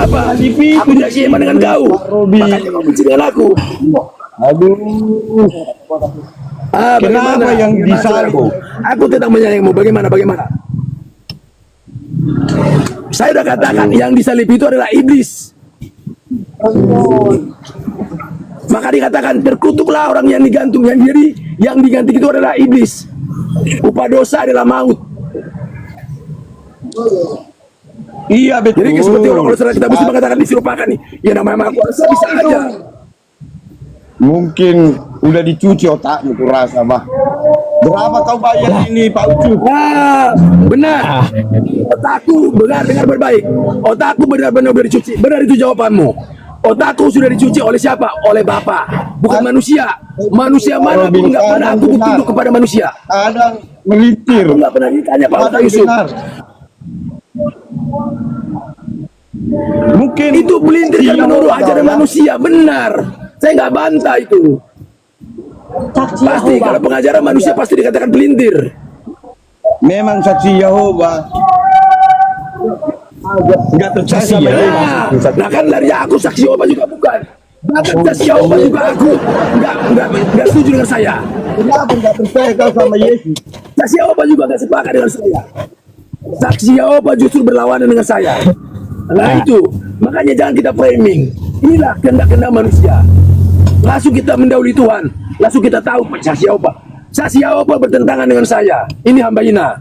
Apa? Aku tidak sama dengan kau. Makanya kau benci dengan aku. Aduh. Kenapa yang disalib? Aku tetap menyayangimu. Bagaimana? Saya sudah katakan yang disalib itu adalah iblis. Maka dikatakan terkutuklah orang yang digantung, yang diganti itu adalah iblis. Upah dosa adalah maut. Iya betul. Jadi seperti orang kalau kita mesti mengatakan diserupakan nih. Ya namanya aku bisa aja. Mungkin udah dicuci otakmu kurasa bah. Berapa kau bayar ini Pak Ucup? Nah, benar. Otakku benar dengar berbaik. Otakku benar-benar sudah dicuci. Benar itu jawabanmu. Otakku sudah dicuci oleh siapa? Oleh Bapa, bukan manusia. Manusia mana pun nggak pernah aku tunduk kepada manusia. Ada melitir. Aku nggak pernah ditanya Pak Ustaz Yusuf. Mungkin itu pelintir kan menurut ajaran manusia, benar. Saya nggak bantah itu. Pasti kalau pengajaran manusia pasti dikatakan pelintir. Memang saksi Yehova. Enggak percaya Nah kan dari aku saksi Yehova juga bukan. Bahkan saksi Yehova juga aku nggak setuju dengan saya. Kenapa enggak percaya kau sama Yesus? Saksi Yehova juga nggak sepakat dengan saya. Saksi Yehova justru berlawanan dengan saya. Nah itu makanya jangan kita framing. Inilah kehendak-kehendak manusia. Langsung kita mendahului Tuhan. Langsung kita tahu saksi Yehova. Saksi Yehova bertentangan dengan saya. Ini hamba Ina.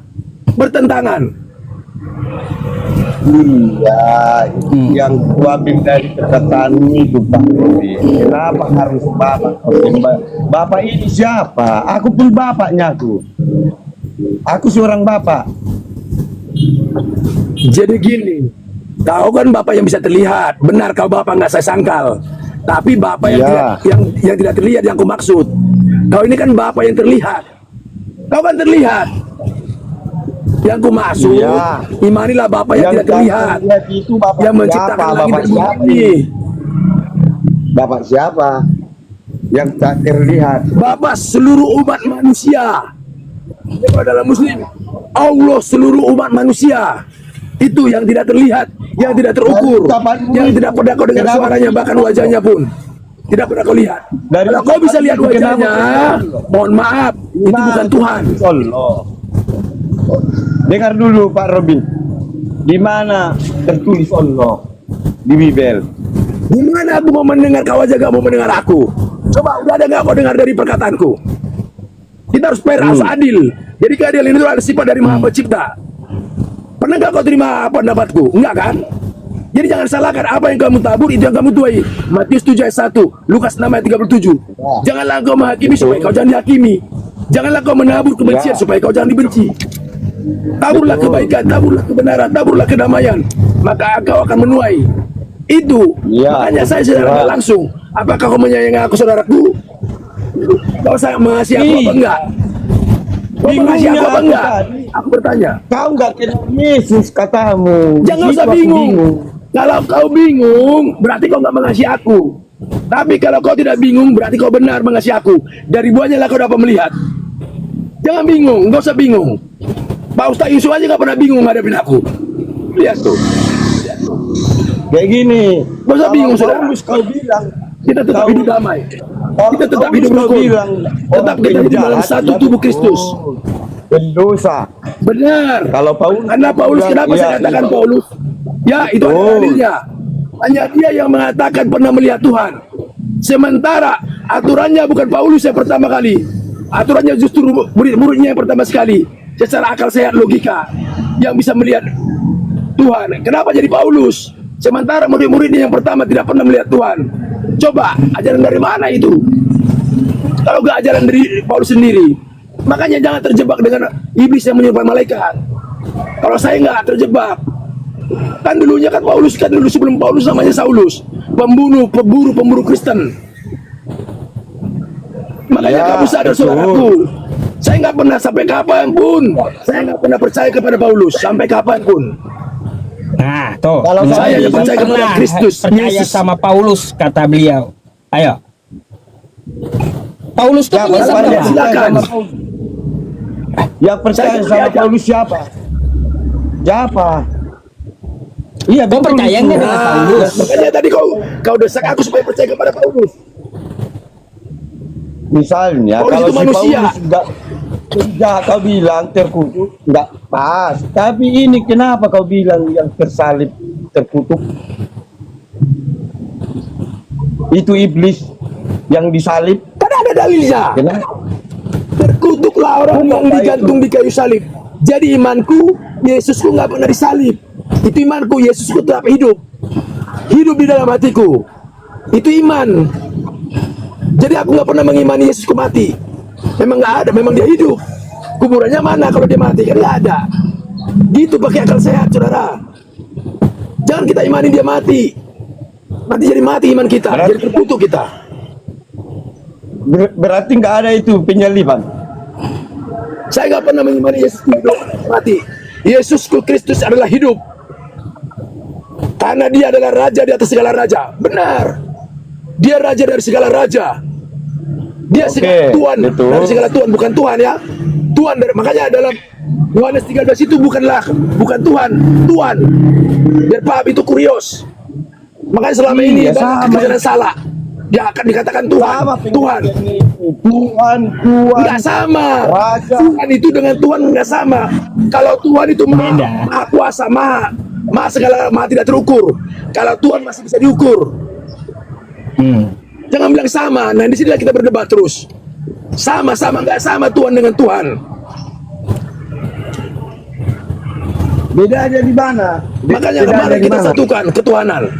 Bertentangan. Iya, yang gua ambil dari perkataanmu itu Pak Robi. Kenapa harus Bapak? Bapak ini siapa? Aku pun bapaknya aku. Aku seorang bapak. Jadi gini, kau kan bapak yang bisa terlihat. Benar kau bapak nggak saya sangkal. Tapi bapak yang tidak terlihat yang ku maksud. Kau ini kan bapak yang terlihat. Kau kan terlihat. Yang ku maksud, imanilah Bapak yang tidak terlihat, itu Bapak yang menciptakan langit dan bumi. Bapak siapa? Yang tak terlihat. Bapak seluruh umat manusia. Adalah Muslim. Allah seluruh umat manusia. Itu yang tidak terlihat, yang tidak terukur, yang tidak pernah kau dengar suaranya, bahkan wajahnya pun tidak pernah kau lihat. Kalau kau bisa lihat wajahnya, mohon maaf, itu bukan Tuhan. Dengar dulu Pak Robin. Di mana tertulis Allah di Bible? Di mana aku mau mendengar kau aja gak mau mendengar aku? Coba udah ada gak kau dengar dari perkataanku? Kita harus fair, harus adil. Jadi keadilan itu adalah sifat dari Maha Pencipta. Pernah gak kau terima pendapatku? Enggak kan? Jadi jangan salahkan apa yang kamu tabur itu yang kamu tuai. Matius 7 ayat 1, Lukas 6 ayat 37. Janganlah kau menghakimi supaya kau jangan dihakimi. Janganlah kau menabur kebencian supaya kau jangan dibenci. Taburlah kebaikan, taburlah kebenaran, taburlah kedamaian, maka kau akan menuai. Itu makanya saya secara langsung, apakah kau menyayangi aku saudaraku? Kau sayang mengasihi aku apa enggak? Kau mengasihi aku apa enggak? Aku bertanya. Kau enggak kenal Yesus katamu. Jangan usah bingung. Kalau kau bingung berarti kau enggak mengasihi aku. Tapi kalau kau tidak bingung berarti kau benar mengasihi aku. Dari buahnya lah kau dapat melihat. Jangan bingung, enggak usah bingung. Pak Ustaz Yusuf aja gak pernah bingung ngadepin aku. Lihat tuh. Kayak gini. Gak usah bingung saudara. Kau bilang kita tetap hidup damai. Kita tetap hidup rukun. Tetap kita hidup dalam satu tubuh Kristus. Pendosa. Benar. Kalau Paulus. Karena Paulus kenapa saya katakan Paulus? Ya itu ada dalilnya. Hanya dia yang mengatakan pernah melihat Tuhan. Sementara aturannya bukan Paulus yang pertama kali. Aturannya justru murid-muridnya yang pertama sekali. Secara akal sehat logika yang bisa melihat Tuhan. Kenapa jadi Paulus? Sementara murid-muridnya yang pertama tidak pernah melihat Tuhan. Coba ajaran dari mana itu? Kalau gak ajaran dari Paulus sendiri. Makanya jangan terjebak dengan iblis yang menyerupai malaikat. Kalau saya nggak terjebak, kan dulunya kan Paulus kan dulu sebelum Paulus namanya Saulus, pemburu Kristen. Makanya kamu sadar saudaraku. Saya nggak pernah sampai kapanpun, saya nggak pernah percaya kepada Paulus sampai kapanpun. Nah, tuh. Kalau saya yang percaya kepada Kristus, percaya sama Paulus kata beliau. Ayo. Paulus tuh silakan. Yang percaya sama Paulus siapa? Siapa? Iya, kau percaya nggak dengan Paulus? Makanya tadi kau desak aku supaya percaya kepada Paulus. Misalnya Paulus kalau itu si manusia. Paulus enggak kau bilang terkutuk enggak pas. Tapi ini kenapa kau bilang yang tersalib terkutuk? Itu iblis yang disalib. Kan ada dalilnya. Kenapa? Terkutuklah orang yang digantung di kayu salib. Jadi imanku, Yesusku nggak pernah disalib. Itu imanku, Yesusku tetap hidup. Hidup di dalam hatiku. Itu iman. Jadi aku nggak pernah mengimani Yesusku mati. Memang nggak ada, memang dia hidup. Kuburannya mana kalau dia mati? Kan nggak ada. Gitu pakai akal sehat, saudara. Jangan kita imani dia mati. Nanti jadi mati iman kita, jadi terkutuk kita. Berarti nggak ada itu penyaliban. Saya nggak pernah mengimani Yesus hidup mati. Yesus Kristus adalah hidup. Karena dia adalah raja di atas segala raja. Benar. Dia raja dari segala raja. Dia segala Tuhan betul. dari segala Tuhan, bukan Tuhan ya. Tuhan dari, makanya dalam Yohanes 13 itu bukan Tuhan, Tuhan. Biar paham itu kurios. Makanya selama ini sama. ajaran salah. Dia akan dikatakan Tuhan, Sama Tuhan. Tuhan. Enggak sama. Raja. Tuhan itu dengan Tuhan enggak sama. Kalau Tuhan itu maha kuasa, maha segala, maha tidak terukur. Kalau Tuhan masih bisa diukur. Jangan bilang sama. Nah, di sinilah kita berdebat terus. Sama-sama enggak sama Tuhan dengan Tuhan. Bedanya di mana? Makanya kemarin kita satukan ketuhanan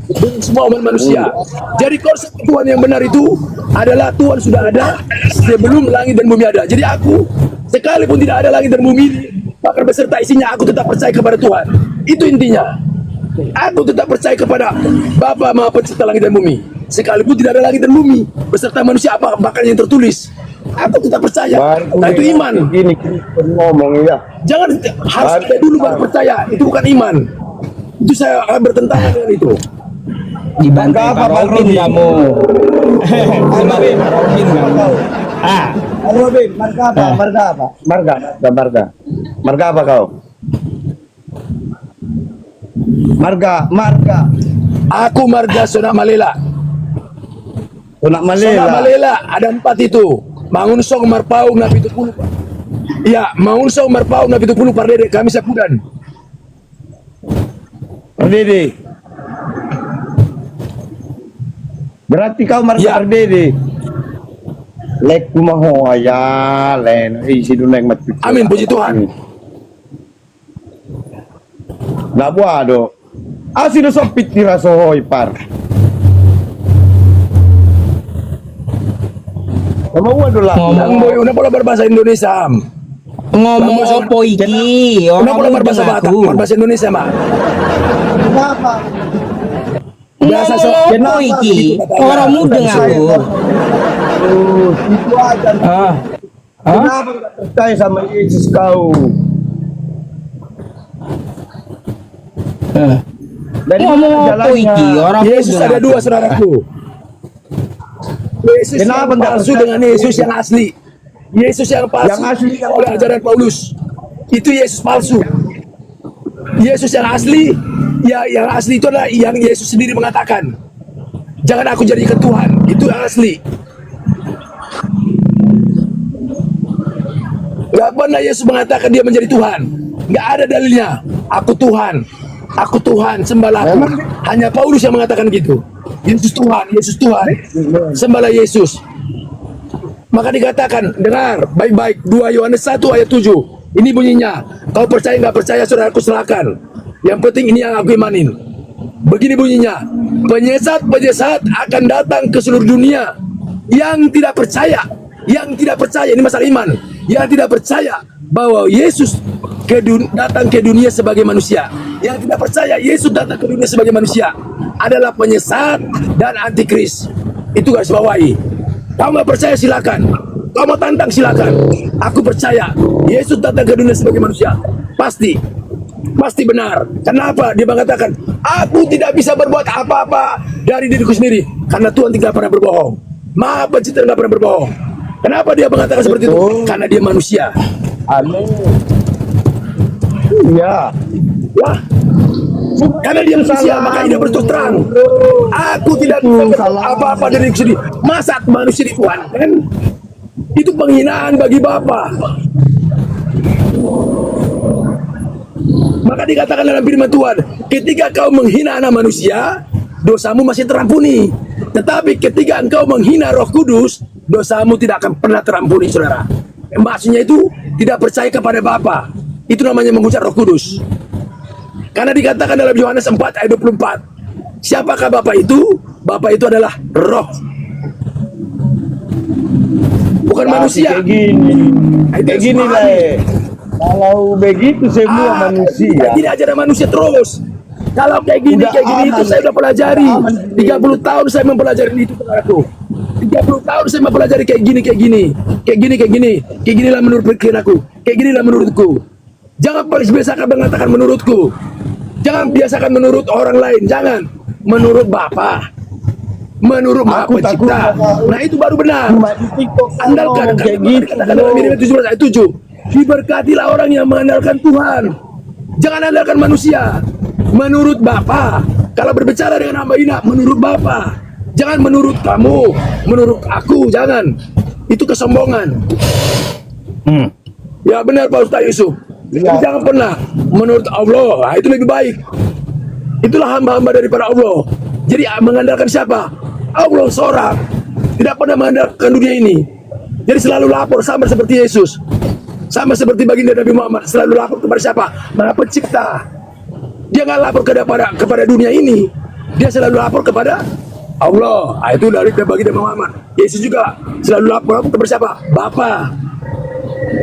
dengan semua umat manusia. Jadi konsep Tuhan yang benar itu adalah Tuhan sudah ada sebelum langit dan bumi ada. Jadi aku sekalipun tidak ada langit dan bumi ini, bahkan beserta isinya, aku tetap percaya kepada Tuhan. Itu intinya. Aku tetap percaya kepada Bapa Maha Pencipta langit dan bumi. Sekalipun tidak ada langit dan bumi beserta manusia apa bahkan yang tertulis, aku tetap percaya. Nah, itu iman. Gini ngomong ya. Jangan harus kita dulu baru percaya. Itu bukan iman. Itu saya akan bertentangan dengan itu. Dibantai Apa, Pak Bang Robin Robin? kamu. Dibantai Pak Robin kamu. Ah, Robin, marga apa? Marga apa kau? Marga. Aku marga Sonak Malela. Sonak Sonak Malela. Malela ada 4 itu. Mangun song marpau na pitupulu. Iya, mangun song marpau na pitupulu pardede kami sapudan. Pardede. Berarti kau marga Ya. Pardede. Lek kumaho ya len isi duneng mat. Amin, puji Tuhan. Nah buado. Asino sopit di rasohoy par. Sama waduh lah. Nang boy una pula berbahasa Indonesia. ngomong opo iki? Una Orang pula mudeng berbahasa Batak, aku. berbahasa Indonesia, Mak. Kenapa? Biasa Ngomong opo kenapa iki? gitu, Orang mudeng aku. Itu aja. Ah. Hah? Kenapa nggak percaya sama Yesus kau? Dari Ngomong mana opo jalannya? iki? Orang Yesus mudeng ada aku. 2 saudaraku. Yesus Kenapa yang nggak palsu percaya? dengan Yesus yang asli. Yesus yang palsu Yang asli yang oleh ajaran Paulus. Itu Yesus palsu. Yesus yang asli, ya yang asli itu adalah yang Yesus sendiri mengatakan. Jangan aku jadikan Tuhan. Itu yang asli. Gak pernah Yesus mengatakan dia menjadi Tuhan. Gak ada dalilnya. Aku Tuhan. Aku Tuhan, sembahlah aku. Hanya Paulus yang mengatakan gitu. Yesus Tuhan, Yesus Tuhan. Sembahlah Yesus. Maka dikatakan, dengar baik-baik 2 Yohanes 1 ayat 7. Ini bunyinya. Kau percaya nggak percaya saudaraku silakan. Yang penting ini yang aku imanin. Begini bunyinya. Penyesat akan datang ke seluruh dunia. Yang tidak percaya, ini masalah iman. Yang tidak percaya bahwa Yesus datang ke dunia sebagai manusia. Yang tidak percaya Yesus datang ke dunia sebagai manusia adalah penyesat dan antikris. Itu garis bawahi. Kau nggak percaya silakan. Kau mau tantang silakan. Aku percaya Yesus datang ke dunia sebagai manusia. Pasti benar. Kenapa dia mengatakan aku tidak bisa berbuat apa-apa dari diriku sendiri karena Tuhan tidak pernah berbohong. Maha Pencipta tidak pernah berbohong. Kenapa dia mengatakan seperti itu? Karena dia manusia. Amin. Iya. Wah, Karena dia manusia, makanya dia berterus terang. Aku tidak bisa apa-apa dari diri sendiri. Masa manusia di Tuhan kan? Itu penghinaan bagi Bapa. Maka dikatakan dalam firman Tuhan, ketika kau menghina anak manusia, dosamu masih terampuni. Tetapi ketika engkau menghina Roh Kudus, dosamu tidak akan pernah terampuni, saudara. Maksudnya itu tidak percaya kepada Bapa. Itu namanya menghujat Roh Kudus. Karena dikatakan dalam Yohanes 4 ayat 24, siapakah Bapa itu? Bapa itu adalah Roh, bukan manusia. Kayak gini. Itu Kayak gini semua lah. aneh. Kalau begitu semua manusia. Kayak gini aja ada manusia terus. Kalau kayak gini itu aman. saya udah pelajari. Udah aman. 30 tahun saya mempelajari itu, saudaraku. 30 tahun saya mempelajari kayak gini. Kayak ginilah menurut pikiran aku. Kayak ginilah menurutku. Jangan biasakan mengatakan menurutku. Jangan biasakan menurut orang lain. Jangan menurut Bapa. Menurut Maha Aku Pencipta. takut. Nah itu baru benar. Cuma di TikTok Andalkan kayak gitu. katakan dalam Miriam 17 ayat 7. Diberkatilah orang yang mengandalkan Tuhan. Jangan andalkan manusia. Menurut Bapa. Kalau berbicara dengan hamba ina, menurut Bapa. Jangan menurut kamu, menurut aku, jangan. Itu kesombongan. Ya benar Pak Ustaz Yusuf. Ya. Jangan pernah menurut Allah. Nah, itu lebih baik. Itulah hamba-hamba daripada Allah. Jadi mengandalkan siapa? Allah seorang. Tidak pernah mengandalkan dunia ini. Jadi selalu lapor sama seperti Yesus. Sama seperti baginda Nabi Muhammad, selalu lapor kepada siapa? Maha Pencipta. Dia nggak lapor kepada dunia ini. Dia selalu lapor kepada Allah. Nah, itu dari baginda Muhammad. Yesus juga selalu lapor kepada siapa? Bapa.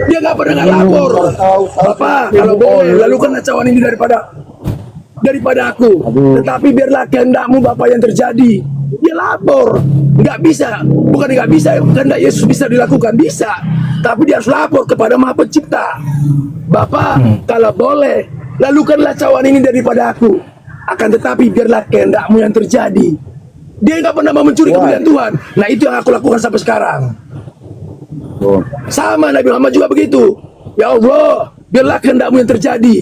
Dia nggak pernah lapor. Bapa, kalau boleh, lalu kan cawan ini daripada aku. Tetapi biarlah kehendakmu Bapa yang terjadi. Dia lapor. Nggak bisa, bukan nggak bisa. Kehendak Yesus bisa dilakukan, bisa. Tapi dia harus lapor kepada Maha Pencipta. Bapa, kalau boleh, lakukanlah cawan ini daripada aku. Akan tetapi biarlah kehendakmu yang terjadi. Dia nggak pernah mau mencuri kemuliaan Tuhan. Nah itu yang aku lakukan sampai sekarang. Sama Nabi Muhammad juga begitu. Ya Allah, biarlah kehendakmu yang terjadi.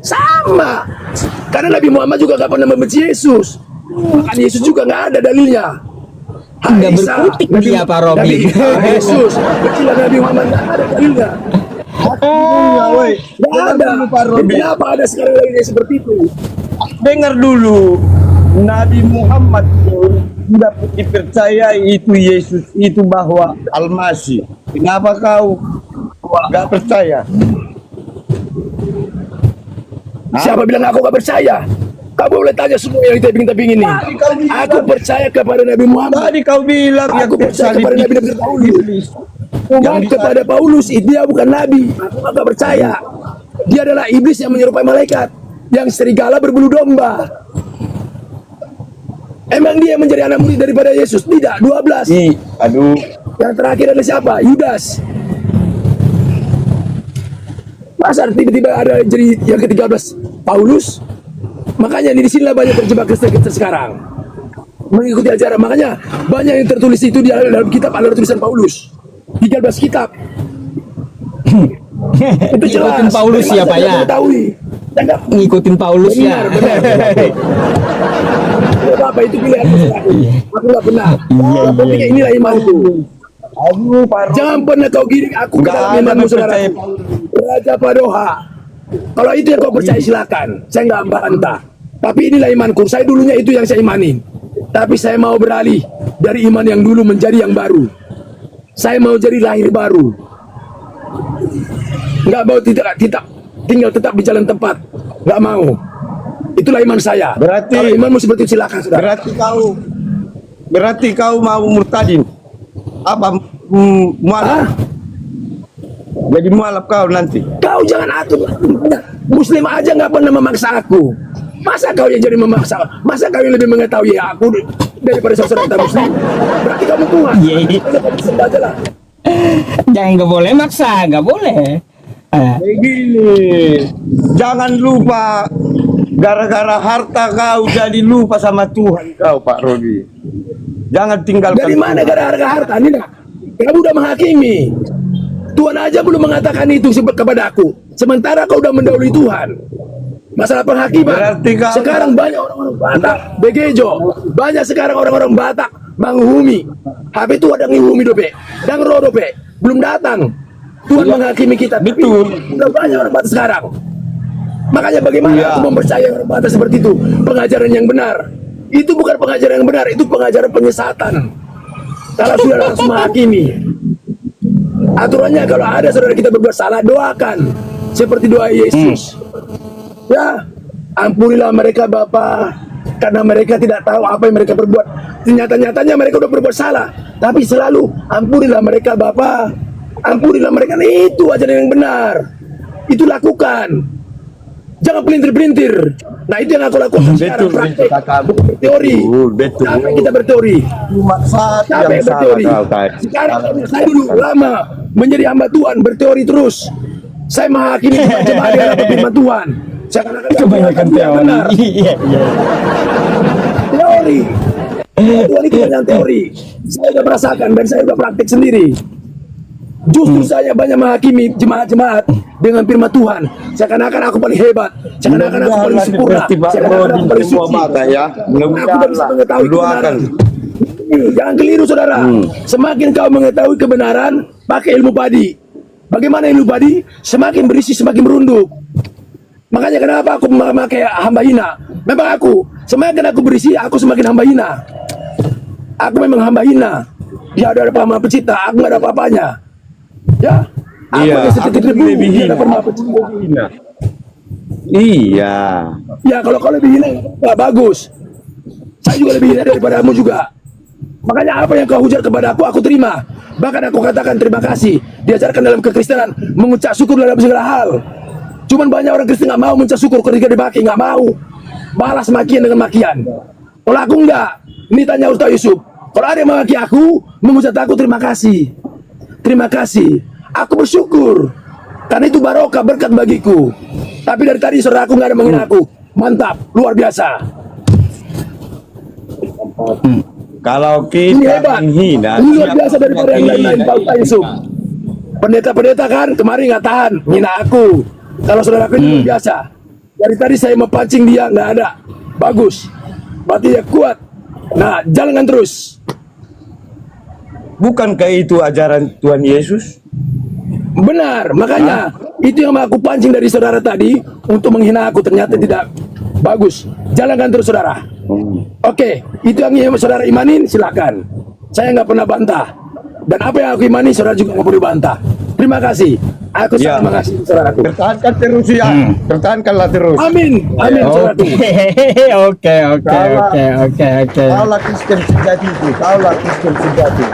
Sama. Karena Nabi Muhammad juga nggak pernah membenci Yesus. Bahkan Yesus juga nggak ada dalilnya. Nggak berkutik dia Pak Robi. Yesus, kecilan Nabi Muhammad nggak ada dalilnya. Nggak ada. Kenapa ada sekarang lagi yang seperti itu? Dengar dulu, Nabi Muhammad tidak dipercaya itu Yesus itu bahwa Al-Masih. Kenapa kau nggak percaya? Siapa bilang aku nggak percaya? Kamu boleh tanya semua yang tebing-tebing ini. Aku percaya kepada Nabi Muhammad. Tadi kau bilang Aku percaya kepada Nabi Paulus. Dan kepada Paulus, dia bukan Nabi. Aku nggak percaya. Dia adalah iblis yang menyerupai malaikat, yang serigala berbulu domba. Emang dia menjadi anak murid daripada Yesus? Tidak, 12. Aduh. Yang terakhir adalah siapa? Yudas. Masa tiba-tiba ada jadi yang ke-13 Paulus? Makanya di sinilah banyak terjebak Kristen sekarang mengikuti ajaran. Makanya banyak yang tertulis itu di dalam kitab adalah tulisan Paulus. 13 kitab. Itu jelas. Ngikutin Paulus ya Pak ya. Ngikutin Paulus ya. Benar. Bapak itu pilihan aku nggak benar. Pentingnya inilah imanku. Aduh, Pak. Jangan pernah kau giring aku ke dalam imanmu, saudara. Raja Padoha. Kalau itu yang kau percaya silakan. Saya nggak bantah. Tapi inilah imanku. Saya dulunya itu yang saya imanin. Tapi saya mau beralih dari iman yang dulu menjadi yang baru. Saya mau jadi lahir baru. Nggak mau tinggal tetap di jalan tempat. Nggak mau. Itulah iman saya. Berarti kalau imanmu seperti itu silakan, saudara. Berarti kau mau murtadin. Apa mualaf? Jadi mualaf kau nanti. Kau jangan atur. Muslim aja nggak pernah memaksa aku. Masa kau yang jadi memaksa? Masa kau yang lebih mengetahui aku daripada saudara kita Muslim? Berarti kamu kuat. Sembah aja lah. Jangan, nggak boleh maksa, nggak boleh. Begini, jangan lupa gara-gara harta kau jadi lupa sama Tuhan kau, Pak Robi. Jangan tinggalkan. Dari mana gara-gara harta ini? Kamu udah menghakimi. Tuhan aja belum mengatakan itu kepada aku. Sementara kau udah mendahului Tuhan. Masalah penghakiman. Berarti kalau- Sekarang banyak orang-orang Batak, Begejo, banyak sekarang orang-orang Batak menghumi. HP itu ada ngihumi dope, dan roh dope, belum datang. Tuhan menghakimi kita. Tapi Betul. udah banyak orang Batak sekarang. Makanya bagaimana Iya. aku mempercayai orang Batak seperti itu? Pengajaran yang benar. Itu bukan pengajaran yang benar, itu pengajaran penyesatan. Kalau sudah langsung menghakimi. Aturannya kalau ada saudara kita berbuat salah, doakan. Seperti doa Yesus. Ya, ampunilah mereka Bapa, karena mereka tidak tahu apa yang mereka berbuat. Nyata-nyatanya mereka udah berbuat salah, tapi selalu ampunilah mereka Bapa, ampunilah mereka. Nah, itu ajaran yang benar. Itu lakukan. Jangan pelintir-pelintir. Nah, itu yang aku lakukan sekarang, Betul, praktek. kakak. Teori. Betul. Sampai kita berteori. Cuma satu Siapa yang yang salah berteori? kau tadi. Sekarang saya dulu lama menjadi hamba Tuhan, berteori terus. Saya menghakimi jemaat dengan apa firman Tuhan. Saya katakan Kebanyakan yang benar. teori. Iya, iya. Teori. Tuhan itu banyak teori. Saya sudah merasakan dan saya sudah praktik sendiri. Justru saya banyak menghakimi jemaat-jemaat dengan firman Tuhan. Seakan-akan aku paling hebat. Seakan-akan aku paling sempurna. Seperti Pak Seakan-akan Rodin aku paling semua suci. Batak ya. Aku tidak bisa Mudah-mudahan mengetahui doakan. kebenaran. Jangan keliru saudara. Semakin kau mengetahui kebenaran, pakai ilmu padi. Bagaimana ilmu padi? Semakin berisi, semakin merunduk. Makanya kenapa aku memakai hamba hina? Memang aku, semakin aku berisi, aku semakin hamba hina. Aku memang hamba hina. Dia ada apa pencipta, aku nggak ada apa-apanya. Ya, aku Iya, hanya aku setitik debu, lebih dia hina. ada Maha Pencipta. Hina. Iya. Ya, kalau kau lebih hina, nggak bagus. Saya juga lebih hina daripadamu juga. Makanya apa yang kau hujat kepada aku terima. Bahkan aku katakan terima kasih. Diajarkan dalam kekristenan mengucap syukur dalam segala hal. Cuman banyak orang Kristen nggak mau mengucap syukur ketika dimaki, nggak mau. Balas makian dengan makian. Kalau aku enggak, ini tanya Ustaz Yusuf. Kalau ada yang memaki aku, mengucap aku terima kasih. Terima kasih. Aku bersyukur. Karena itu barokah berkat bagiku. Tapi dari tadi saudara aku nggak ada menghina aku. Mantap, luar biasa. Kalau Ini kita hebat. menghina, Ini luar siapa biasa daripada yang lain-lain, Pak Ustaz Yusuf. Pendeta-pendeta kan kemarin nggak tahan, hina aku. Kalau saudara aku ini luar biasa. Dari tadi saya memancing dia, nggak ada. Bagus. Berarti dia kuat. Nah, jalankan terus. Bukankah itu ajaran Tuhan Yesus? Benar, makanya itu yang aku pancing dari saudara tadi untuk menghina aku, ternyata tidak bagus. Jalankan terus saudara. Oke, itu yang saudara imanin silakan. Saya nggak pernah bantah. Dan apa yang aku imani saudara juga nggak perlu bantah. Terima kasih. Aku Ya. sangat mengasihi saudaraku. Pertahankan terus ya. Pertahankanlah terus. Amin, amin saudaraku. Oke, oke. Kaulah Kristen sejati itu. Kaulah Kristen sejati.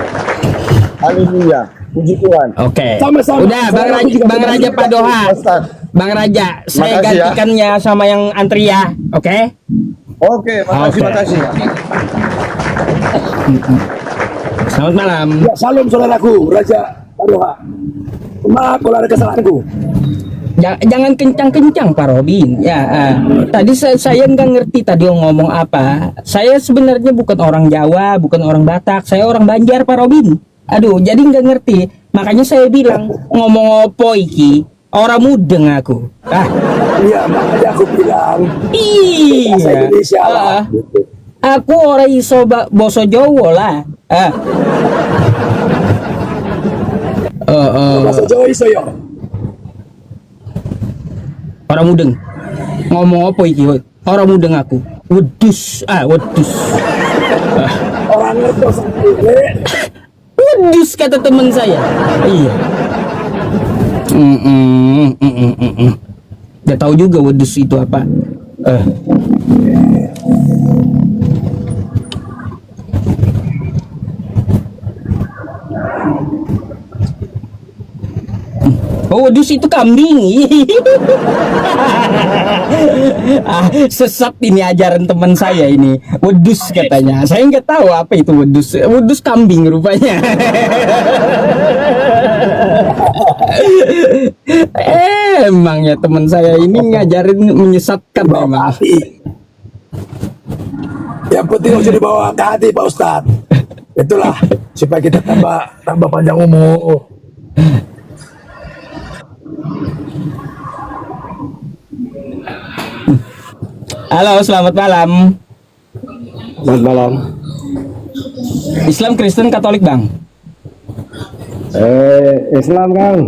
Haleluya. Puji Tuhan. Oke. Sama-sama. Udah, Bang Saudara, aku Raja, juga Bang Raja Terima Padoha. kasih, Ustaz. Bang Raja, saya Makasih ya. gantikannya sama yang antri ya. Oke? Oke, makasih, Oke. makasih. Selamat malam. Ya, salam saudaraku, Raja Padoha. Maaf kalau ada kesalahanku. Jangan kencang-kencang Pak Robin. Ya, tadi saya nggak ngerti tadi ngomong apa. Saya sebenarnya bukan orang Jawa, bukan orang Batak. Saya orang Banjar Pak Robin. Aduh, jadi nggak ngerti. Makanya saya bilang ngomong opo iki. Orang mudeng aku. Iya, makanya aku bilang bahasa Iya. Indonesia lah. Ah, aku orang iso boso Jawa lah. Bahasa Jawa iso yo. Orang mudeng. Ngomong apa iki? Orang mudeng aku. Wedus. Wedus. Orang ngertos sendiri. Wedus kata teman saya. Iya. Gak tahu juga wedus itu apa. Oh, wedus itu kambing. Sesat ini ajaran teman saya ini. Wedus katanya. Saya nggak tahu apa itu wedus. Wedus kambing rupanya. Emang ya teman saya ini ngajarin menyesatkan memang. Yang penting harus dibawa ke hati Pak Ustadz. Itulah supaya kita tambah panjang umur. Halo, selamat malam. Selamat malam. Islam, Kristen, Katolik, Bang? Islam Kang.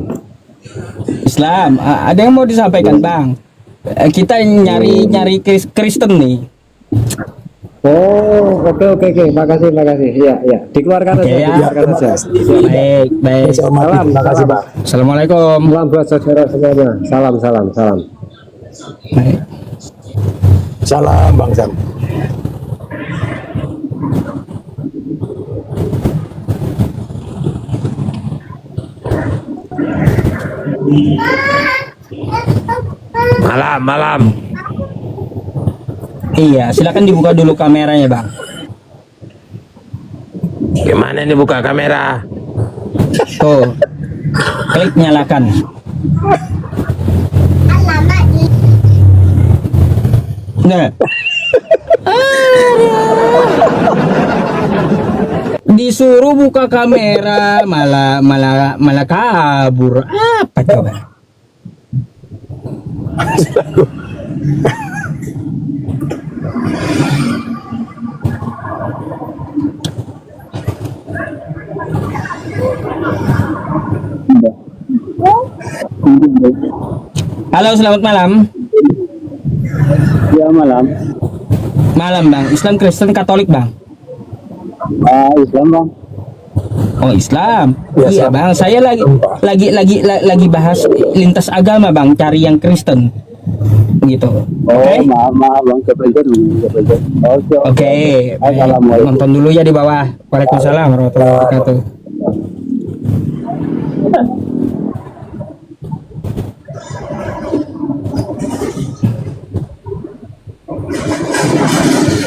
Islam. Ada yang mau disampaikan, Bang? Kita nyari Kristen nih. Oh, oke. Makasih. Iya. Dikeluarkan Oke, aja. ya. Dikeluarkan aja. Baik. Terima kasih, Bang. Assalamualaikum. Salam buat saudara semuanya. Salam. Baik. Salam, Bang Sam. Malam. Iya, silakan dibuka dulu kameranya, Bang. Gimana nih buka kamera? Tuh. Klik nyalakan. Nah. Disuruh buka kamera malah kabur. Apa coba? Halo, selamat malam. Ya malam. Malam, Bang. Islam, Kristen, Katolik, Bang? Islam Bang. Oh, Islam. Ya, Iya, Sam. Bang. Saya lagi bahas lintas agama, Bang. Cari yang Kristen. Gitu. Oke. Maaf Bang, kepencet. Oke. Baik. Nonton dulu ya di bawah. Waalaikumsalam warahmatullahi wabarakatuh.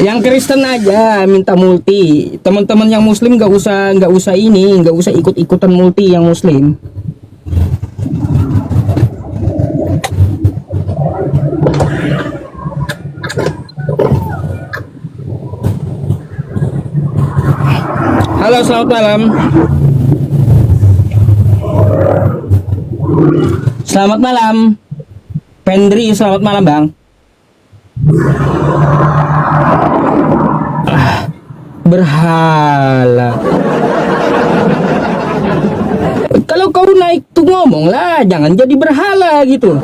Yang Kristen aja minta multi. Teman-teman yang Muslim nggak usah ikut-ikutan multi yang Muslim. Halo, selamat malam. Selamat malam. Pendri, selamat malam, Bang. Berhala. Kalau kau naik tuh ngomong lah, jangan jadi berhala gitu.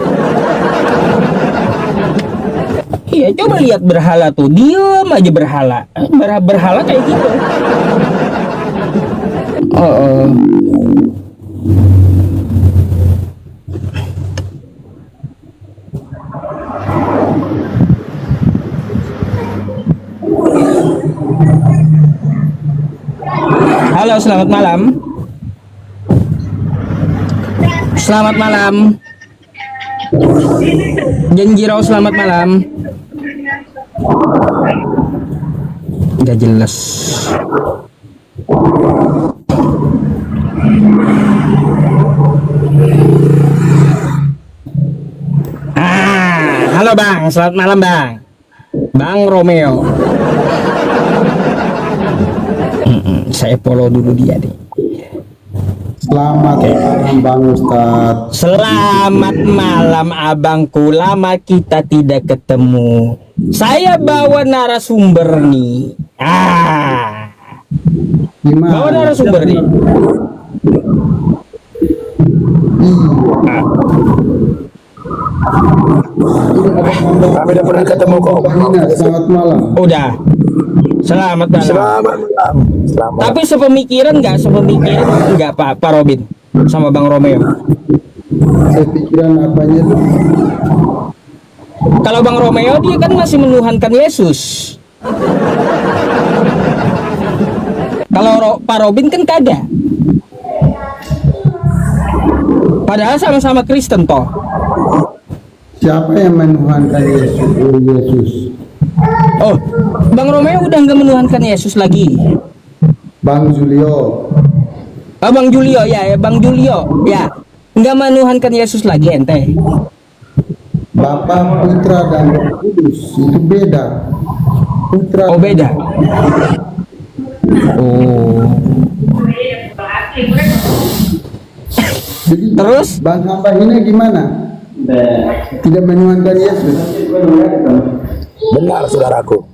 Iya, coba lihat berhala tuh, diem aja berhala. Berhala kayak gitu. Oh. Halo, selamat malam. Selamat malam. Genjiro, selamat malam. Nggak jelas. Halo Bang, selamat malam Bang. Bang Romeo. Saya follow dulu dia deh. Selamat malam Bang Ustadz. Selamat malam abangku, lama kita tidak ketemu. Saya bawa narasumber nih. Gimana? Bawa narasumber nih. Kami udah pernah ketemu kok. Selamat malam. Udah. Selamat malam. Selamat malam. Selamat. Tapi sepemikiran nggak Pak Robin sama Bang Romeo. Sepikiran apanya tuh? Kalau Bang Romeo dia kan masih menuhankan Yesus. Kalau Pak Robin kan kagak. Padahal sama-sama Kristen toh. Siapa yang menuhankan Yesus? Oh, Bang Romeo udah nggak menuhankan Yesus lagi. Bang Julio. Oh, Bang Julio ya, Bang Julio ya, nggak menuhankan Yesus lagi ente. Bapa, Putra, dan Roh Kudus itu beda. Putra. Oh beda. Oh. Jadi, Terus? Bang Hamba ini gimana? Tidak menuhankan Yesus. Benar, saudaraku.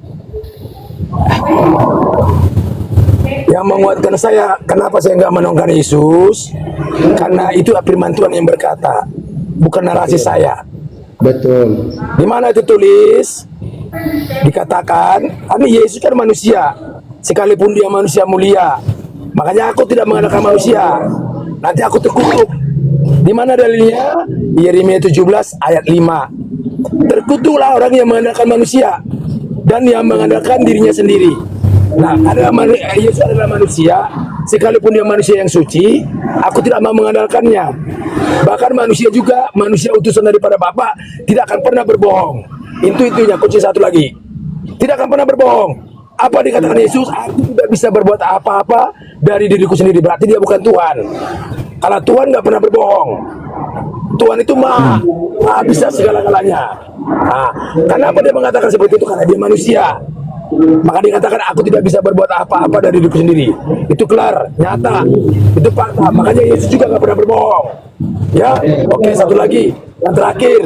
Yang menguatkan saya, kenapa saya nggak menongkan Yesus? Karena itu firman Tuhan yang berkata, bukan narasi saya. Betul. Di mana itu tulis? Dikatakan, karena Yesus kan manusia, sekalipun dia manusia mulia. Makanya aku tidak mengandalkan manusia. Nanti aku terkutuk. Di mana dalilnya? Yeremia 17 ayat 5. Terkutuklah orang yang mengandalkan manusia dan yang mengandalkan dirinya sendiri. Nah, karena Yesus adalah manusia, sekalipun dia manusia yang suci, aku tidak mau mengandalkannya. Bahkan manusia juga, manusia utusan daripada Bapa, tidak akan pernah berbohong. Intinya, kunci satu lagi, tidak akan pernah berbohong. Apa dikatakan Yesus? Aku tidak bisa berbuat apa-apa dari diriku sendiri. Berarti dia bukan Tuhan. Karena Tuhan nggak pernah berbohong. Tuhan itu maha bisa segala-galanya. Nah, kenapa dia mengatakan seperti itu? Karena dia manusia. Maka dikatakan aku tidak bisa berbuat apa-apa dari diriku sendiri. Itu kelar, nyata, itu fakta. Makanya Yesus juga nggak pernah berbohong. Ya, oke, satu lagi, yang terakhir.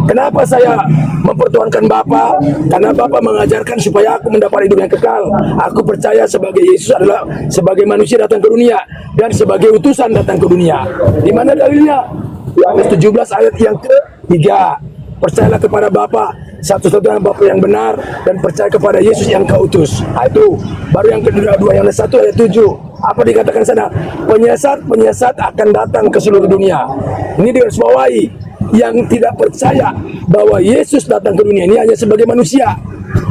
Kenapa saya mempertuhankan Bapa? Karena Bapa mengajarkan supaya aku mendapat hidup yang kekal. Aku percaya sebagai Yesus adalah sebagai manusia datang ke dunia dan sebagai utusan datang ke dunia. Di mana dalilnya? Yohanes 17 ayat yang ke-3. Percayalah kepada Bapa, satu-satunya Bapa yang benar, dan percaya kepada Yesus yang kau utus. Nah, itu baru yang kedua, Yohanes 1 ayat 7. Apa dikatakan sana? Penyesat akan datang ke seluruh dunia. Ini digarisbawahi, yang tidak percaya bahwa Yesus datang ke dunia ini hanya sebagai manusia,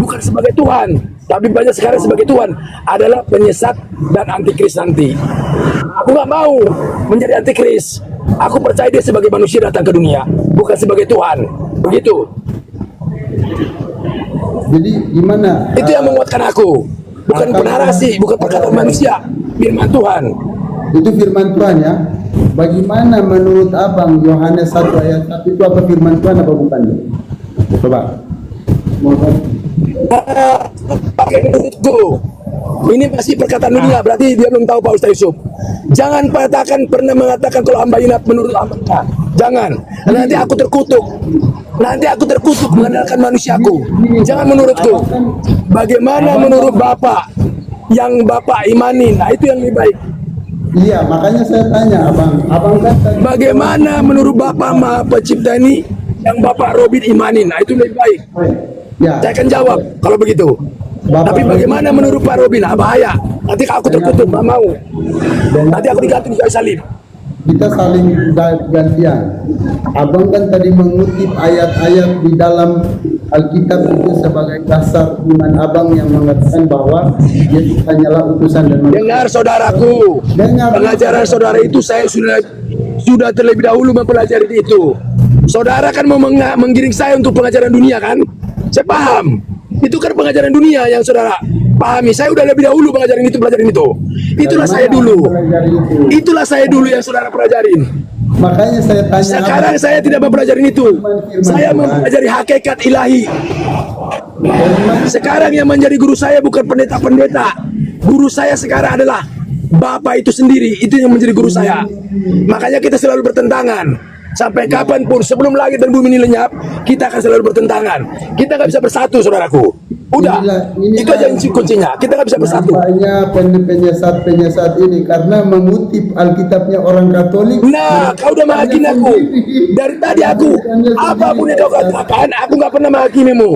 bukan sebagai Tuhan. Tapi banyak sekarang sebagai Tuhan adalah penyesat dan antikris nanti. Aku nggak mau menjadi antikris. Aku percaya dia sebagai manusia datang ke dunia, bukan sebagai Tuhan. Begitu. Jadi gimana? Itu yang menguatkan aku. Bukan narasi, bukan perkataan manusia, firman Tuhan. Itu firman Tuhan ya. Bagaimana menurut Abang Yohanes 1 ayat 1 itu apa firman Tuhan apa bukan? Coba. Pakai menurutku. Ini masih perkataan dunia, berarti dia belum tahu Pak Ustaz Yusuf. Jangan pernah mengatakan kalau hamba ini menurut hamba. Jangan. Nanti aku terkutuk. Nanti aku terkutuk mengandalkan manusiaku. Jangan menurutku. Bagaimana menurut Bapak yang Bapak imanin? Nah, itu yang lebih baik. Iya, makanya saya tanya Abang kan tadi, Bagaimana menurut Bapak Maha Pencipta ini yang Bapak Robin imanin? Nah, itu lebih baik. ya. Saya akan jawab kalau begitu. Bapak Tapi bagaimana menurut Pak Robin? Bahaya. Nanti aku terkutuk, nggak mau. Nanti aku digantung di kayu salib. kita saling gantian. Abang kan tadi mengutip ayat-ayat di dalam Alkitab itu sebagai dasar iman abang yang mengatakan bahwa Yesus hanyalah utusan dan manusia. Dengar saudaraku, Dengar. pengajaran saudara itu saya sudah terlebih dahulu mempelajari itu. Saudara kan mau menggiring saya untuk pengajaran dunia kan? Saya paham. Itu kan pengajaran dunia yang saudara pahami. Saya udah lebih dahulu pelajarin itu. Itulah saya dulu. Itulah saya dulu yang saudara pelajarin. Makanya saya tanya. Sekarang saya tidak mempelajari itu. Saya mempelajari hakikat ilahi. Sekarang yang menjadi guru saya bukan pendeta-pendeta. Guru saya sekarang adalah Bapa itu sendiri. Itu yang menjadi guru saya. Makanya kita selalu bertentangan. Sampai kapanpun sebelum langit dan bumi ini lenyap, kita akan selalu bertentangan. Kita nggak bisa bersatu, saudaraku. Udah, itu aja kuncinya. Kita nggak bisa bersatu. Banyak penyesat ini karena mengutip Alkitabnya orang Katolik. Nah, kau udah menghakimi aku. Dari tadi aku, apapun yang kau katakan, aku nggak pernah menghakimimu.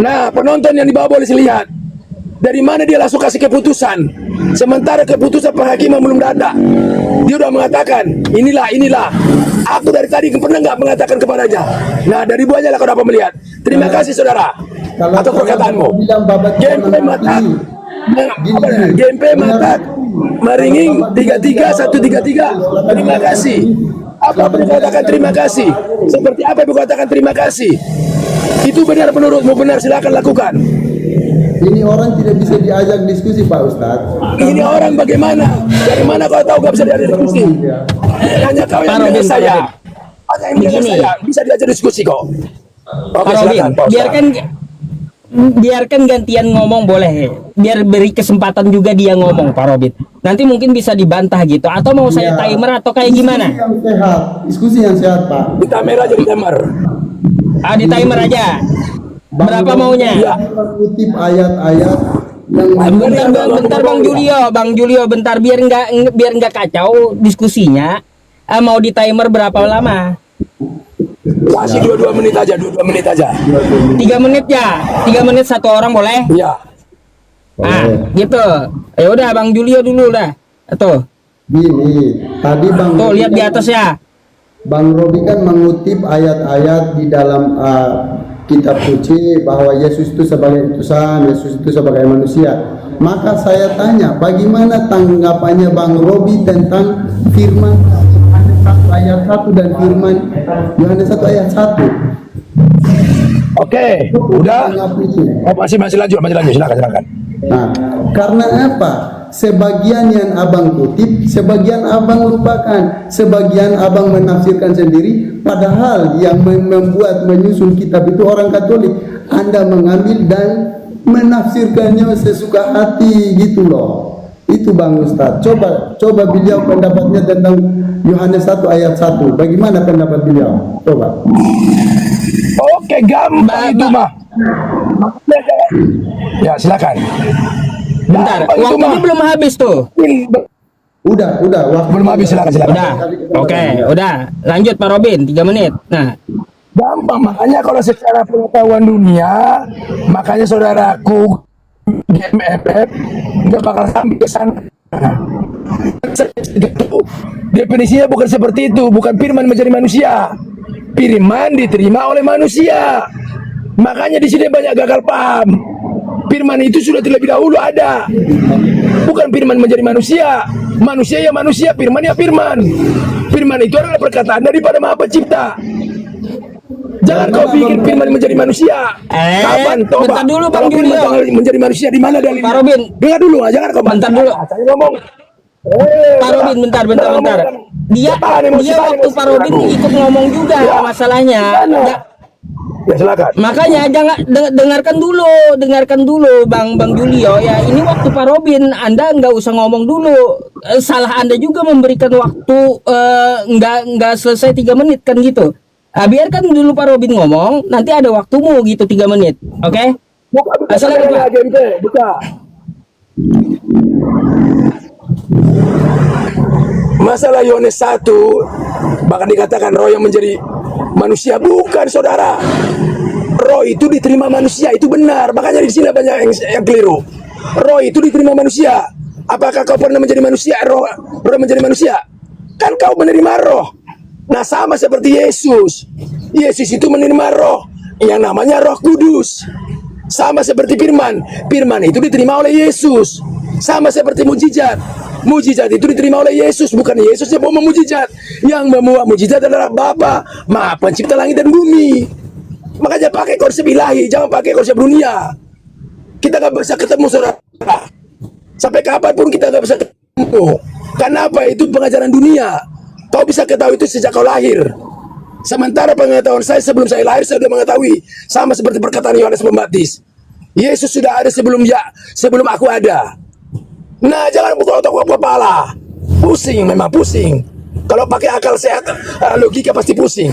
Nah, penonton yang di bawah boleh lihat. Dari mana dia langsung kasih keputusan. Sementara keputusan penghakiman belum ada. Dia udah mengatakan, inilah. Aku dari tadi pernah nggak mengatakan kepadanya. Nah, dari buahnya lah kau dapat melihat. Terima kasih saudara atas perkataanmu. GMP mata, GMP mata, meringing 33 133. Terima kasih. Apa yang katakan terima kasih? Seperti apa yang katakan terima kasih? Itu benar menurutmu benar, silakan lakukan. Ini orang tidak bisa diajak diskusi Pak Ustadz. Ini orang bagaimana? Dari mana kau tahu gak bisa diajak diskusi? Hanya kau yang bilang saya. Hanya yang bilang saya bisa diajak diskusi kok. Oke, Pak Robin, silakan, Pak Ustaz. biarkan gantian ngomong boleh. Biar beri kesempatan juga dia ngomong Pak Robin. Nanti mungkin bisa dibantah gitu. Atau mau saya timer atau kayak gimana? Diskusi yang sehat Pak. Di timer aja, di timer. Di timer aja. Berapa maunya? Iya. Mengutip ayat-ayat yang Bentar Bang Julio bentar biar nggak kacau diskusinya. Mau di timer berapa lama? Kasih 22 menit aja, 22 menit aja. 3 menit ya? 3 menit satu orang boleh? Iya. Ah, gitu. Ya udah Bang Julio dulu dah. Tuh. Gini, tadi Bang Tuh Robi lihat di kan- atas ya. Bang Robi kan mengutip ayat-ayat di dalam kitab suci bahwa Yesus itu sebagai utusan, Yesus itu sebagai manusia. Maka saya tanya, bagaimana tanggapannya Bang Robi tentang firman Yohanes 1 ayat 1 dan firman Yohanes 1 ayat 1? Oke, udah. Tanggapi itu. Oh, masih lanjut, silakan. Nah, karena apa? Sebagian yang abang kutip, sebagian abang lupakan, sebagian abang menafsirkan sendiri, padahal yang membuat menyusun kitab itu orang Katolik. Anda mengambil dan menafsirkannya sesuka hati gitu loh. Itu Bang Ustadz. Coba beliau pendapatnya tentang Yohanes 1 ayat 1. Bagaimana pendapat beliau? Coba. Oke, gampang itu mah. Ya, silakan. Bentar, Gampang itu waktunya mah. belum habis tuh. Udah, waktu Belum habis, silakan. Udah. Oke, udah. Lanjut Pak Robin, 3 menit. Nah, Gampang, makanya kalau secara pengetahuan dunia, makanya saudaraku GMFF nggak bakal sampai ke sana. Definisinya bukan seperti itu, bukan firman menjadi manusia. Firman diterima oleh manusia. Makanya di sini banyak gagal paham. Firman itu sudah terlebih dahulu ada. Bukan firman menjadi manusia. Manusia ya manusia, firman ya firman. Firman itu adalah perkataan daripada Maha Pencipta. Jangan kau pikir firman menjadi manusia. Kapan? Toba. bentar dulu, Bang Kalau firman Julio. menjadi manusia di mana dalilnya? Pak Robin. Dengar dulu, jangan kau Bentar bantah. dulu. Saya ngomong. Pak Robin bentar. Dia waktu Pak Robin ikut ngomong juga Ya. masalahnya. Ya, Ya silakan. makanya jangan dengarkan dulu Bang Julio ya. Ini waktu Pak Robin, Anda nggak usah ngomong dulu. Salah Anda juga memberikan waktu nggak selesai 3 menit kan gitu. Biarkan dulu Pak Robin ngomong, nanti ada waktumu gitu 3 menit. Oke? Buka Silakan, Pak. GMT, buka. Masalah Yohanes 1 bahkan dikatakan roh yang menjadi manusia, bukan saudara. Roh itu diterima manusia, itu benar. Makanya di sini banyak yang keliru. Roh itu diterima manusia. Apakah kau pernah menjadi manusia? Roh menjadi manusia? Kan kau menerima roh. Nah, sama seperti Yesus. Yesus itu menerima roh yang namanya Roh Kudus. Sama seperti firman. Firman itu diterima oleh Yesus. Sama seperti mujizat. Mujizat itu diterima oleh Yesus, bukan Yesus yang mau memujizat. Yang membawa mujizat adalah Bapa, Maha Pencipta langit dan bumi. Makanya pakai konsep ilahi, jangan pakai konsep dunia. Kita nggak bisa ketemu, saudara. Sampai kapanpun kita nggak bisa ketemu. Karena apa? Itu pengajaran dunia. Kau bisa ketahui itu sejak kau lahir. Sementara pengetahuan saya sebelum saya lahir, saya sudah mengetahui. Sama seperti perkataan Yohanes Pembaptis. Yesus sudah ada sebelum aku ada. Nah, jangan buka otak kepala. Pusing, memang pusing. Kalau pakai akal sehat, logika pasti pusing.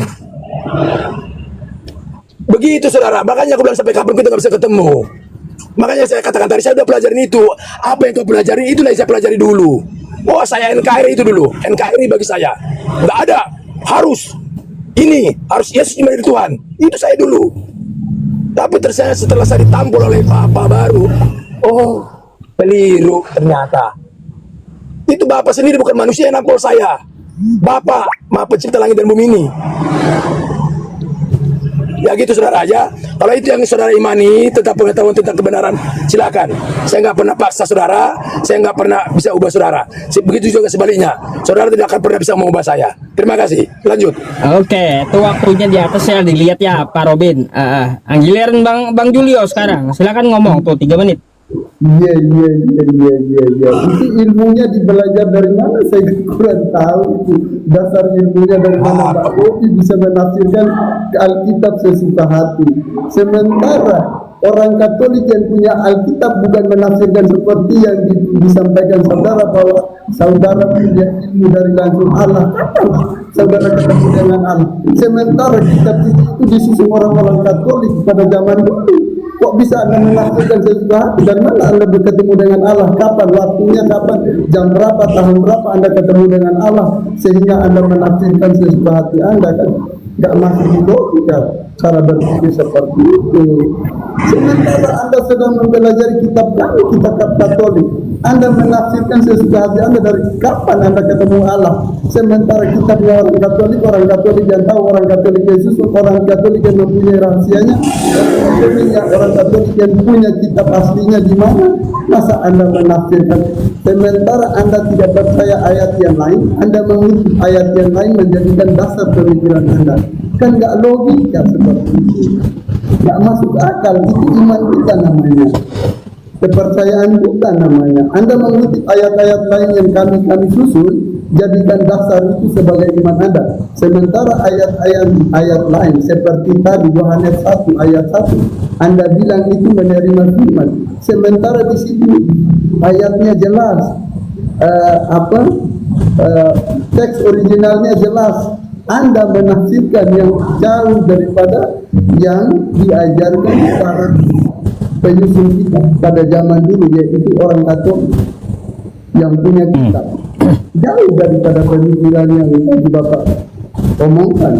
Begitu saudara, makanya aku bilang sampai kapan kita nggak bisa ketemu. Makanya saya katakan tadi, saya udah pelajarin itu. Apa yang kau pelajarin, itulah yang saya pelajari dulu. Oh, saya NKRI itu dulu. NKRI bagi saya nggak ada, harus harus Yesus menjadi Tuhan. Itu saya dulu. Tapi ternyata setelah saya ditampol oleh Papa baru, oh, keliru ternyata. Itu Bapak sendiri, bukan manusia yang nampol saya. Bapak Maha Pencipta langit dan bumi ini. Ya gitu saudara aja. Kalau itu yang saudara imani tentang pengetahuan tentang kebenaran, silakan. Saya nggak pernah paksa saudara, saya nggak pernah bisa ubah saudara. Begitu juga sebaliknya, saudara tidak akan pernah bisa mengubah saya. Terima kasih. Lanjut. Oke, itu waktunya di atas ya, dilihat ya Pak Robin. Giliran Bang Julio sekarang. Silakan ngomong tuh 3 menit. Iya. Itu ilmunya dibelajar dari mana? Saya kurang tahu itu. Dasar ilmunya dari mana Pak Robi bisa menafsirkan Alkitab sesuka hati. Sementara orang Katolik yang punya Alkitab bukan menafsirkan seperti yang disampaikan saudara bahwa saudara punya ilmu dari langsung Allah. Kapan saudara ketemu dengan Allah? Sementara kitab itu disusun orang-orang Katolik pada zaman dulu. Kok bisa Anda menafsirkan sesuatu? Dan mana Anda bertemu dengan Allah? Kapan? Waktunya kapan? Jam berapa? Tahun berapa Anda ketemu dengan Allah? Sehingga Anda menafsirkan sesuatu Anda kan? Gak masuk di logika cara berpikir seperti itu. Sementara Anda sedang mempelajari kitab kami, kitab Katolik, Anda menafsirkan sesuatu Anda dari kapan Anda ketemu Allah. Sementara kitabnya orang Katolik yang tahu, orang Katolik Yesus, orang Katolik yang mempunyai rahasianya, orang Katolik yang punya kitab aslinya di mana. Masa Anda menafsirkan? Sementara Anda tidak percaya ayat yang lain, Anda mengutip ayat yang lain menjadikan dasar pemikiran Anda. Kan nggak logika seperti itu, nggak masuk akal. Itu iman kita namanya, kepercayaan kita namanya. Anda mengutip ayat-ayat lain yang kami susun, jadikan dasar itu sebagai iman Anda. Sementara ayat lain seperti tadi Yohanes 1 ayat 1, Anda bilang itu menerima firman. Sementara di situ ayatnya jelas, teks originalnya jelas. Anda menafsirkan yang jauh daripada yang diajarkan para penyusun kitab pada zaman dulu, yaitu orang Katolik yang punya kitab. Jauh daripada pemikiran yang tadi Bapak omongkan,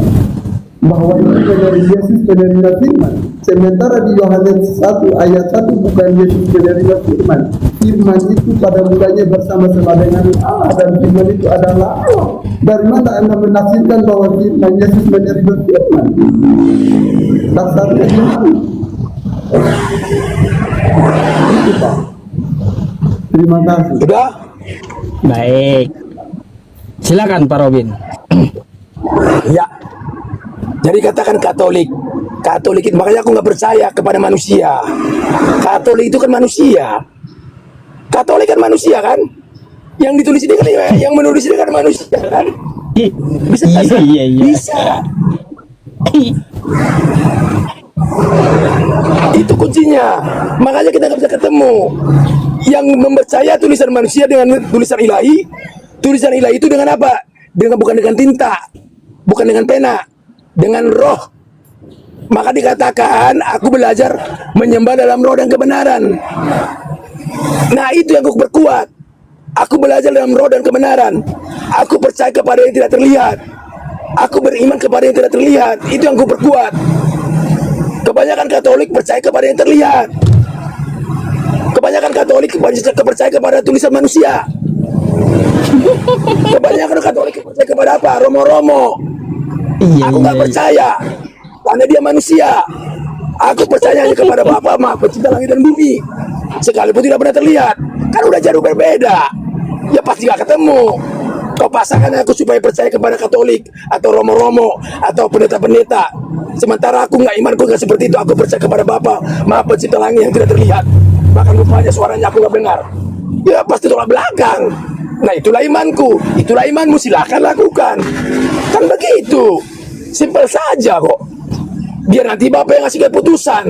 bahwa itu dari Yesus penerima firman. Sementara di Yohanes 1 ayat 1 bukan Yesus penerima firman. Firman itu pada mulanya bersama-sama dengan Allah, dan firman itu adalah Allah. Dari mana Anda menafsirkan bahwa firman Yesus menerima firman? Dasarnya gimana? Itu Pak. Terima kasih. Sudah? Baik. Silakan Pak Robin. Ya. Jadi katakan Katolik itu, makanya aku nggak percaya kepada manusia. Katolik itu kan manusia. Katolik kan manusia kan? Yang ditulis ini kan, yang menulis ini kan manusia kan? Bisa nggak sih? Iya. Bisa. Itu kuncinya. Makanya kita nggak bisa ketemu. Yang mempercaya tulisan manusia dengan tulisan ilahi. Tulisan ilahi itu dengan apa? Bukan dengan tinta, bukan dengan pena, dengan roh. Maka dikatakan aku belajar menyembah dalam roh dan kebenaran. Nah itu yang aku berkuat. Aku belajar dalam roh dan kebenaran. Aku percaya kepada yang tidak terlihat. Aku beriman kepada yang tidak terlihat. Itu yang aku berkuat. Kebanyakan Katolik percaya kepada yang terlihat. Kebanyakan Katolik percaya kepada tulisan manusia. Kebanyakan Katolik percaya kepada apa? Romo-romo. Aku nggak percaya, karena dia manusia. Aku percaya hanya kepada Bapa Maha Pencipta langit dan bumi, sekalipun tidak pernah terlihat. Kan udah jauh berbeda. Ya pasti gak ketemu. Kau pasangkan aku supaya percaya kepada Katolik atau romo-romo atau pendeta-pendeta. Sementara aku nggak, imanku nggak seperti itu. Aku percaya kepada Bapa Maha Pencipta langit yang tidak terlihat. Bahkan rupanya suaranya aku nggak dengar. Ya pasti tolak belakang. Nah itulah imanku, itulah imanmu, silahkan lakukan. Kan begitu, simpel saja kok. Biar nanti Bapak yang ngasih keputusan.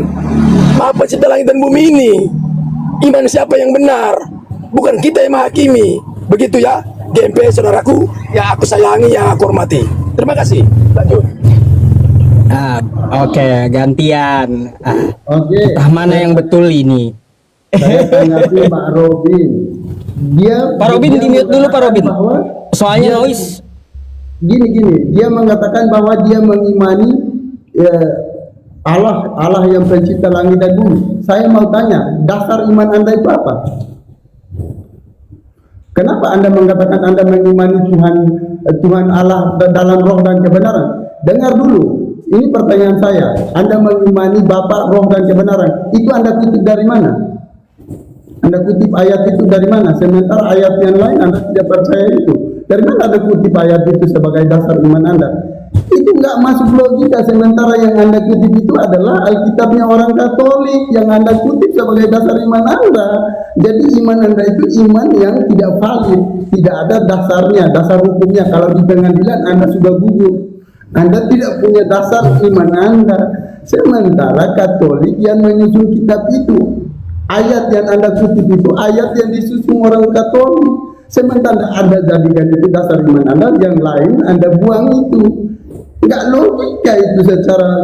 Maha Pencipta langit dan bumi ini, iman siapa yang benar, bukan kita yang menghakimi. Begitu ya GMP saudaraku, yang aku sayangi, yang aku hormati. Terima kasih. Lanjut. Oke, gantian. Oke. Entah mana yang betul ini. Saya tanggapi Pak Robin. Pak Robin di-mute dulu Pak Robin. Soalnya dia- noise. Gini, dia mengatakan bahwa dia mengimani Allah yang pencipta langit dan bumi. Saya mau tanya, dasar iman Anda itu apa? Kenapa Anda mengatakan Anda mengimani Tuhan Allah dalam roh dan kebenaran? Dengar dulu, ini pertanyaan saya. Anda mengimani Bapa, roh dan kebenaran. Itu Anda kutip dari mana? Anda kutip ayat itu dari mana? Sementara ayat yang lain Anda tidak percaya itu. Dari mana Anda kutip ayat itu sebagai dasar iman Anda? Itu nggak masuk logika. Sementara yang Anda kutip itu adalah Alkitabnya orang Katolik yang Anda kutip sebagai dasar iman Anda. Jadi iman Anda itu iman yang tidak valid, tidak ada dasarnya, dasar hukumnya. Kalau di pengadilan Anda sudah gugur, Anda tidak punya dasar iman Anda. Sementara Katolik yang menyusun kitab itu, ayat yang Anda kutip itu ayat yang disusun orang Katolik. Sementara Anda jadikan itu dasar iman Anda, yang lain Anda buang itu. Enggak logika itu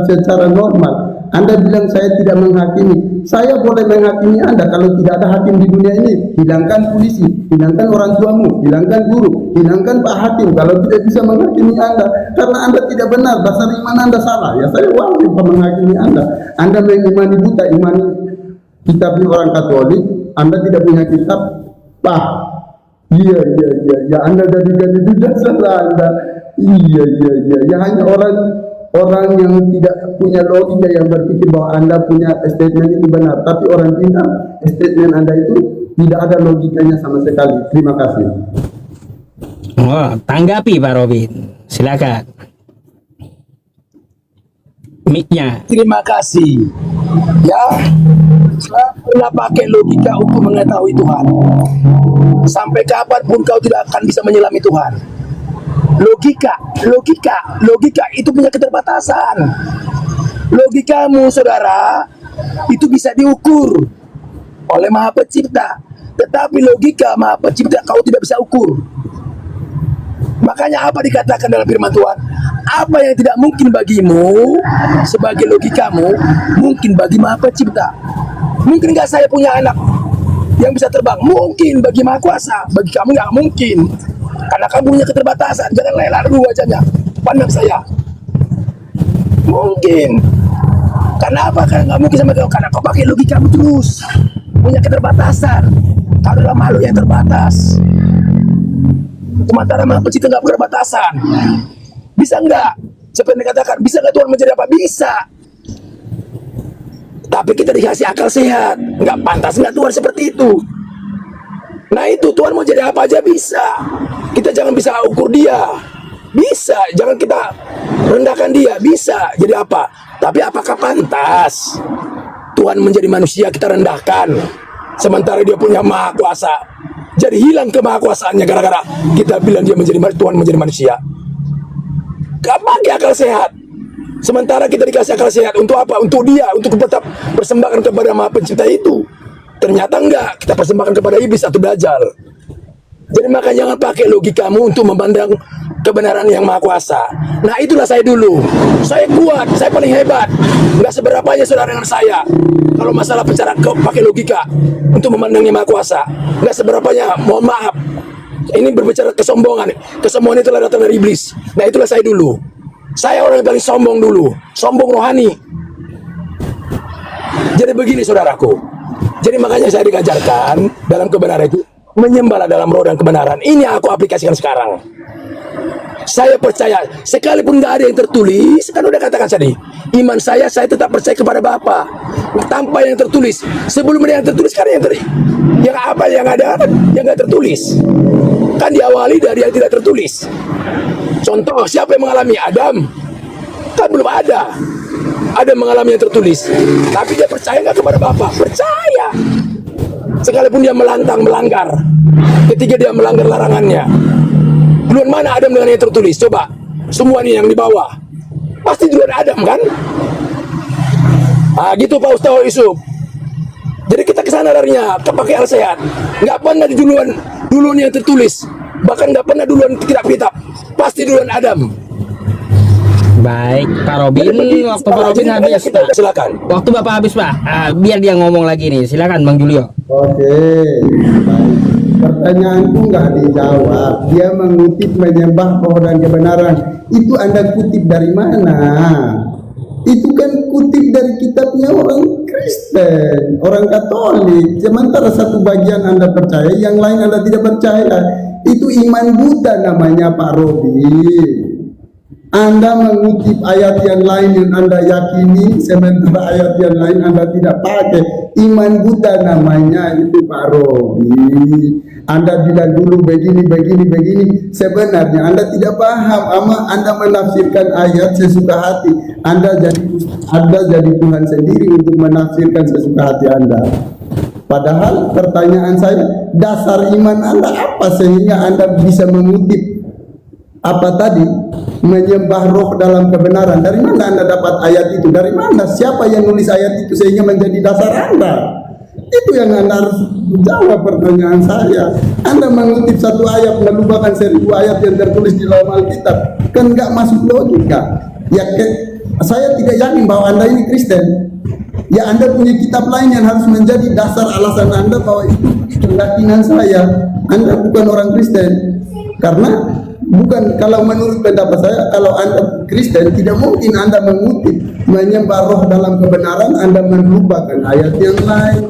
secara normal. Anda bilang saya tidak menghakimi. Saya boleh menghakimi Anda kalau tidak ada hakim di dunia ini. Hilangkan polisi, hilangkan orang tuamu, hilangkan guru, hilangkan Pak Hakim kalau tidak bisa menghakimi Anda. Karena Anda tidak benar, dasar iman Anda salah. Ya saya wajib menghakimi Anda. Anda mengimani buta, imani kitabnya orang Katolik. Anda tidak punya kitab, Pak. Iya, Anda jadikan itu dasar Anda. Iya. Ya hanya orang yang tidak punya logika yang berpikir bahwa Anda punya statement itu benar. Tapi orang pintar, statement Anda itu tidak ada logikanya sama sekali. Terima kasih. Oh, tanggapi Pak Robin. Silakan. Mic-nya. Terima kasih. Ya, saya pernah pakai logika untuk mengetahui Tuhan. Sampai kapanpun kau tidak akan bisa menyelami Tuhan. Logika itu punya keterbatasan. Logikamu, saudara, itu bisa diukur oleh Maha Pencipta. Tetapi logika Maha Pencipta kau tidak bisa ukur. Makanya apa dikatakan dalam firman Tuhan? Apa yang tidak mungkin bagimu sebagai logikamu, mungkin bagi Maha Pencipta. Mungkin nggak saya punya anak yang bisa terbang? Mungkin bagi Maha Kuasa. Bagi kamu nggak mungkin. Karena kamu punya keterbatasan. Jangan lelah dulu wajahnya. Pandang saya. Mungkin. Karena apa? Karena nggak mungkin sama kau. Karena kau pakai logikamu terus. Punya keterbatasan. Kau adalah makhluk yang terbatas. Sementara Maha Pencipta nggak punya batasan. Bisa nggak? Seperti yang dikatakan, bisa nggak Tuhan menjadi apa? Bisa. Tapi kita dikasih akal sehat. Nggak pantas nggak Tuhan seperti itu. Nah itu Tuhan mau jadi apa aja bisa. Kita jangan bisa ukur dia. Bisa, jangan kita rendahkan dia. Bisa, jadi apa? Tapi apakah pantas Tuhan menjadi manusia kita rendahkan, sementara dia punya maha kuasa? Jadi hilang kemahakuasaannya gara-gara kita bilang dia menjadi Tuhan menjadi manusia. Gak pakai akal sehat. Sementara kita dikasih akal sehat untuk apa? Untuk dia, untuk tetap persembahkan kepada Maha Pencipta itu. Ternyata enggak, kita persembahkan kepada iblis atau dajjal. Jadi maka jangan pakai logikamu untuk memandang kebenaran yang Maha Kuasa. Nah itulah saya dulu. Saya kuat, saya paling hebat. Enggak seberapanya saudara dengan saya. Kalau masalah bicara pakai logika untuk memandangnya Maha Kuasa, enggak seberapanya, mohon maaf. Ini berbicara kesombongan. Kesombongan itulah datang dari iblis. Nah itulah saya dulu. Saya orang yang paling sombong dulu. Sombong rohani. Jadi begini saudaraku. Jadi makanya saya diajarkan dalam kebenaran itu, menyembahlah dalam roh dan kebenaran. Ini aku aplikasikan sekarang. Saya percaya, sekalipun nggak ada yang tertulis, kan udah katakan tadi, iman saya tetap percaya kepada Bapa tanpa yang tertulis. Sebelum ada yang tertulis kan yang apa yang ada kan yang nggak tertulis. Kan diawali dari yang tidak tertulis. Contoh, siapa yang mengalami? Adam. Kan belum ada. Ada mengalami yang tertulis, tapi dia percaya nggak kepada Bapa? Percaya. Sekalipun dia melanggar, ketika dia melanggar larangannya, duluan mana Adam dengan yang tertulis? Coba, semua ini yang di bawah, pasti duluan Adam kan? Ah gitu Pak Ustaz Yusuf. Jadi kita kesana larinya, kita pakai akal sehat. Nggak pernah di duluan yang tertulis, bahkan nggak pernah duluan kitab-kitab, pasti duluan Adam. Baik, Pak Robin, waktu Pak Robin habis, Pak. Silakan. Waktu Bapak habis, Pak. Biar dia ngomong lagi nih. Silakan, Bang Julio. Oke, baik. Pertanyaanku nggak dijawab. Dia mengutip menyembah pohon dan kebenaran. Itu Anda kutip dari mana? Itu kan kutip dari kitabnya orang Kristen, orang Katolik. Sementara satu bagian Anda percaya, yang lain Anda tidak percaya. Itu iman buta namanya, Pak Robin. Anda mengutip ayat yang lain yang Anda yakini, sementara ayat yang lain Anda tidak pakai. Iman buta namanya itu, Pak Robi. Anda bilang dulu begini. Sebenarnya Anda tidak paham. Anda menafsirkan ayat sesuka hati. Anda jadi Tuhan sendiri untuk menafsirkan sesuka hati Anda. Padahal pertanyaan saya, dasar iman Anda apa sehingga Anda bisa mengutip apa tadi menyembah roh dalam kebenaran. Dari mana Anda dapat ayat itu? Dari mana? Siapa yang nulis ayat itu sehingga menjadi dasar Anda? Itu yang Anda harus jawab pertanyaan saya. Anda mengutip satu ayat melupakan 1000 ayat yang tertulis di dalam Alkitab, kan nggak masuk logika. Ya, saya tidak yakin bahwa Anda ini Kristen. Ya, Anda punya kitab lain yang harus menjadi dasar alasan Anda bahwa itu keyakinan saya. Anda bukan orang Kristen. Karena bukan, kalau menurut pendapat saya, kalau Anda Kristen tidak mungkin Anda mengutip menyembah roh dalam kebenaran, Anda melupakan ayat yang lain.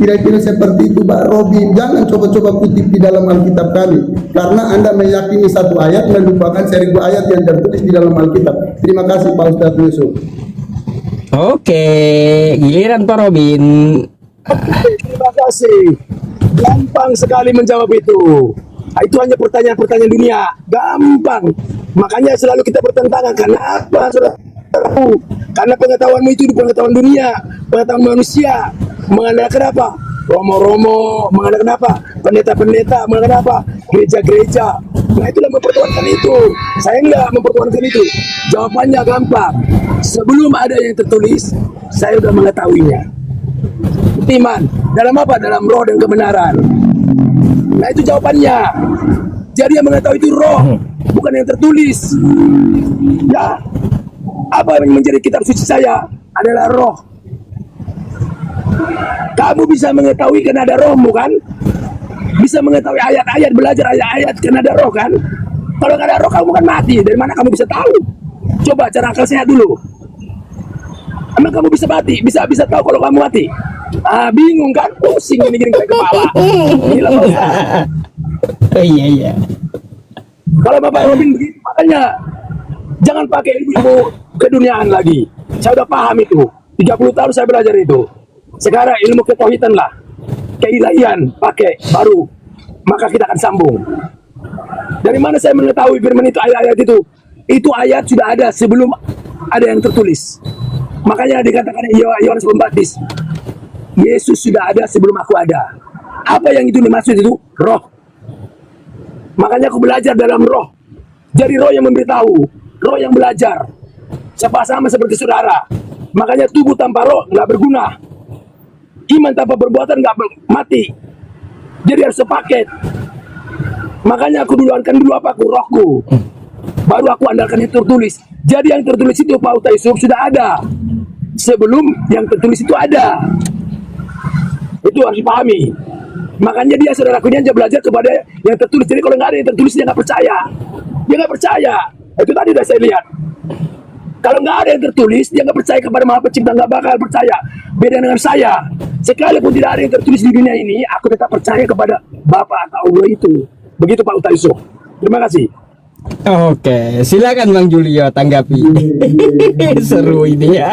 Kira-kira seperti itu Pak Robin. Jangan coba-coba kutip di dalam Alkitab kami, karena Anda meyakini satu ayat melupakan 1000 ayat yang tertulis di dalam Alkitab. Terima kasih Pak Ustadz Yusuf. Oke, giliran Pak Robin. Terima kasih. Gampang sekali menjawab itu. Itu hanya pertanyaan-pertanyaan dunia. Gampang. Makanya selalu kita bertentangan. Kenapa? Saudaraku? Karena pengetahuanmu itu di pengetahuan dunia, pengetahuan manusia. Mengandalkan apa? Romo-romo. Mengandalkan apa? Pendeta-pendeta. Mengandalkan apa? Gereja-gereja. Nah, itulah mempertahankan itu. Saya enggak mempertahankan itu. Jawabannya gampang. Sebelum ada yang tertulis, saya sudah mengetahuinya. Iman. Dalam apa? Dalam roh dan kebenaran. Nah, itu jawabannya. Jadi yang mengetahui itu roh, bukan yang tertulis. Ya, apa yang menjadi kitab suci saya adalah roh. Kamu bisa mengetahui karena ada rohmu kan? Bisa mengetahui ayat-ayat, belajar ayat-ayat karena ada roh kan? Kalau nggak ada roh kamu kan mati. Dari mana kamu bisa tahu? Coba cara akal sehat dulu. Emang kamu bisa mati? Bisa tahu kalau kamu mati? Bingung kan? Pusing ini gini kayak kepala. Gila Pak Ustaz. Oh, iya. Kalau Bapak Robin begitu, makanya jangan pakai ilmu keduniaan lagi. Saya udah paham itu. 30 tahun saya belajar itu. Sekarang ilmu ketauhidan lah, keilahian pakai baru, maka kita akan sambung. Dari mana saya mengetahui firman itu, ayat-ayat itu? Itu ayat sudah ada sebelum ada yang tertulis. Makanya dikatakan Yohanes Pembaptis, Yesus sudah ada sebelum aku ada. Apa yang itu dimaksud itu? Roh. Makanya aku belajar dalam roh. Jadi roh yang memberitahu, roh yang belajar. Sama seperti saudara. Makanya tubuh tanpa roh nggak berguna. Iman tanpa perbuatan nggak mati. Jadi harus sepaket. Makanya aku duluankan dulu apa? Aku rohku. Baru aku andalkan yang tertulis. Jadi yang tertulis itu Pak Ustaz Yusuf sudah ada sebelum yang tertulis itu ada. Itu harus dipahami. Makanya dia saudaraku dia belajar kepada yang tertulis. Jadi kalau nggak ada yang tertulis dia nggak percaya. Dia nggak percaya. Itu tadi udah saya lihat. Kalau nggak ada yang tertulis dia nggak percaya kepada Maha Pencipta, nggak bakal percaya. Beda dengan saya. Sekalipun tidak ada yang tertulis di dunia ini, aku tetap percaya kepada Bapa atau Allah itu. Begitu Pak Ustaz Yusuf. Terima kasih. Oke, silakan Bang Julio tanggapi. Seru ini ya.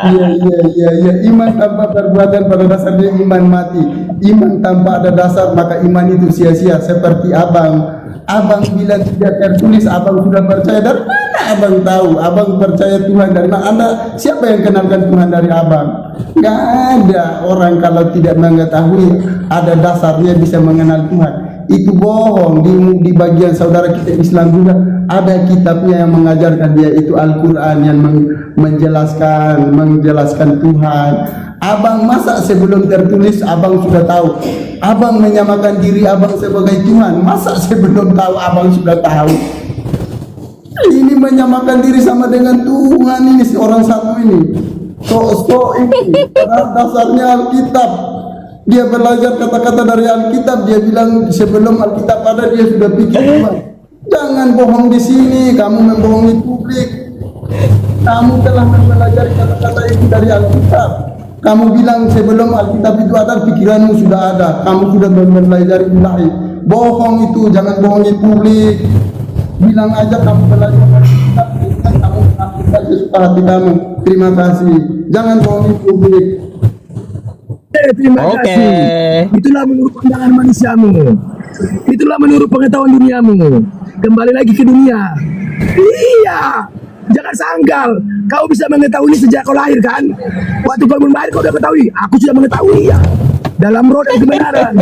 Iya. Iman tanpa perbuatan pada dasarnya iman mati. Iman tanpa ada dasar maka iman itu sia-sia. Seperti abang bila tidak tertulis abang sudah percaya. Dari mana abang tahu? Abang percaya Tuhan dari mana? Anda siapa yang kenalkan Tuhan dari abang? Gak ada orang kalau tidak mengetahui ada dasarnya bisa mengenal Tuhan. Itu bohong. Di bagian saudara kita Islam juga ada kitabnya yang mengajarkan dia, itu Al-Quran yang menjelaskan Tuhan. Abang masa sebelum tertulis abang sudah tahu? Abang menyamakan diri abang sebagai Tuhan. Masa sebelum tahu abang sudah tahu? Ini menyamakan diri sama dengan Tuhan ini orang satu ini. So ini dasarnya Alkitab. Dia belajar kata-kata dari Alkitab. Dia bilang sebelum Alkitab ada dia sudah pikir Tuhan. Jangan bohong di sini. Kamu membohongi publik. Kamu telah mempelajari kata-kata itu dari Alkitab. Kamu bilang sebelum Alkitab itu ada, pikiranmu sudah ada. Kamu sudah mempelajari ilahi. Bohong itu. Jangan bohongi publik. Bilang aja kamu belajar Alkitab. Kamu lakukan sesuka hati kamu. Terima kasih. Jangan bohongi publik. Terima kasih. Itulah menurut pandangan manusiamu. Itulah menurut pengetahuan duniamu. Kembali lagi ke dunia. Iya. Jangan sangkal. Kau bisa mengetahui sejak kau lahir kan? Waktu kau belum lahir kau sudah ketahui. Aku sudah mengetahui ya. Dalam roh dan kebenaran.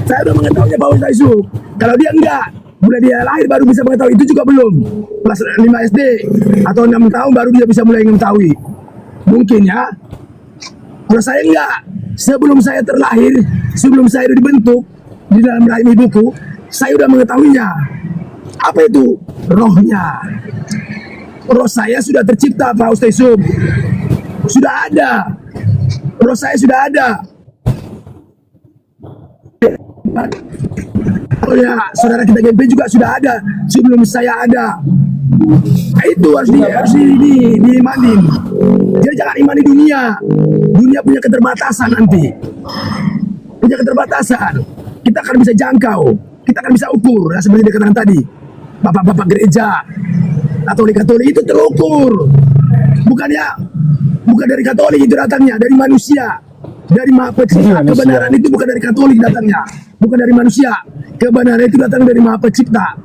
Saya sudah mengetahuinya Pak Ustaz Yusuf. Kalau dia enggak, Mulai dia lahir baru bisa mengetahui, itu juga belum. Kelas 5 SD atau 6 tahun baru dia bisa mulai mengetahui. Mungkin ya. Kalau saya enggak, sebelum saya terlahir, sebelum saya dibentuk di dalam rahim ibuku, saya sudah mengetahuinya. Apa itu? Rohnya. Roh saya sudah tercipta, Pak Ustaz Yusuf. Sudah ada. Roh saya sudah ada. Oh ya, saudara kita GMP juga sudah ada sebelum saya ada. Nah, itu harus diimanin. Jadi jangan imani dunia. Dunia punya keterbatasan nanti. Punya keterbatasan. Kita akan bisa jangkau. Kita akan bisa ukur. Ya, seperti dikatakan tadi. Bapak-bapak gereja. Katolik-katolik itu terukur. Bukan dari Katolik itu datangnya. Dari manusia. Dari Maha Pencipta. Kebenaran itu bukan dari Katolik datangnya. Bukan dari manusia. Kebenaran itu datang dari Maha Pencipta.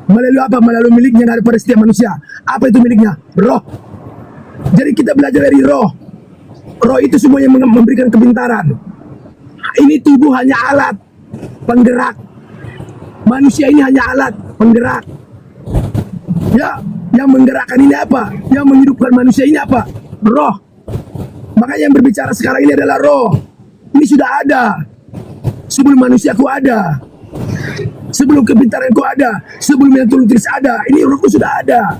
Melalui apa? Melalui miliknya daripada setiap manusia. Apa itu miliknya? Roh. Jadi kita belajar dari roh. Roh itu semua yang memberikan kepintaran. Ini tubuh hanya alat penggerak. Manusia ini hanya alat penggerak. Ya, yang menggerakkan ini apa? Yang menghidupkan manusia ini apa? Roh. Makanya yang berbicara sekarang ini adalah roh. Ini sudah ada. Sebelum manusiaku ada. Sebelum kepintaranku ada. Sebelum yang tulis ada. Ini rohku sudah ada.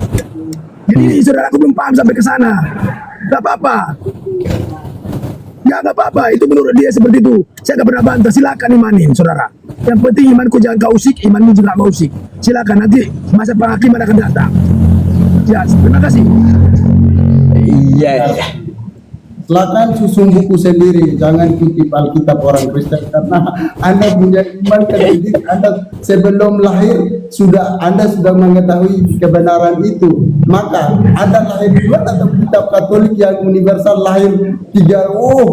Jadi ini saudaraku belum paham sampai ke sana. Gak apa-apa. Ya gak apa-apa. Itu menurut dia seperti itu. Saya gak pernah bantah. Silakan imanin saudara. Yang penting imanku jangan kau usik. Imanmu juga kau usik. Silakan nanti masa penghakiman akan datang. Ya, terima kasih. Iya. Silakan susun buku sendiri, jangan kutip Alkitab orang Kristen karena Anda punya iman sendiri. Anda sebelum lahir Anda sudah mengetahui kebenaran itu. Maka Anda lahir duluan atau kitab Katolik yang universal lahir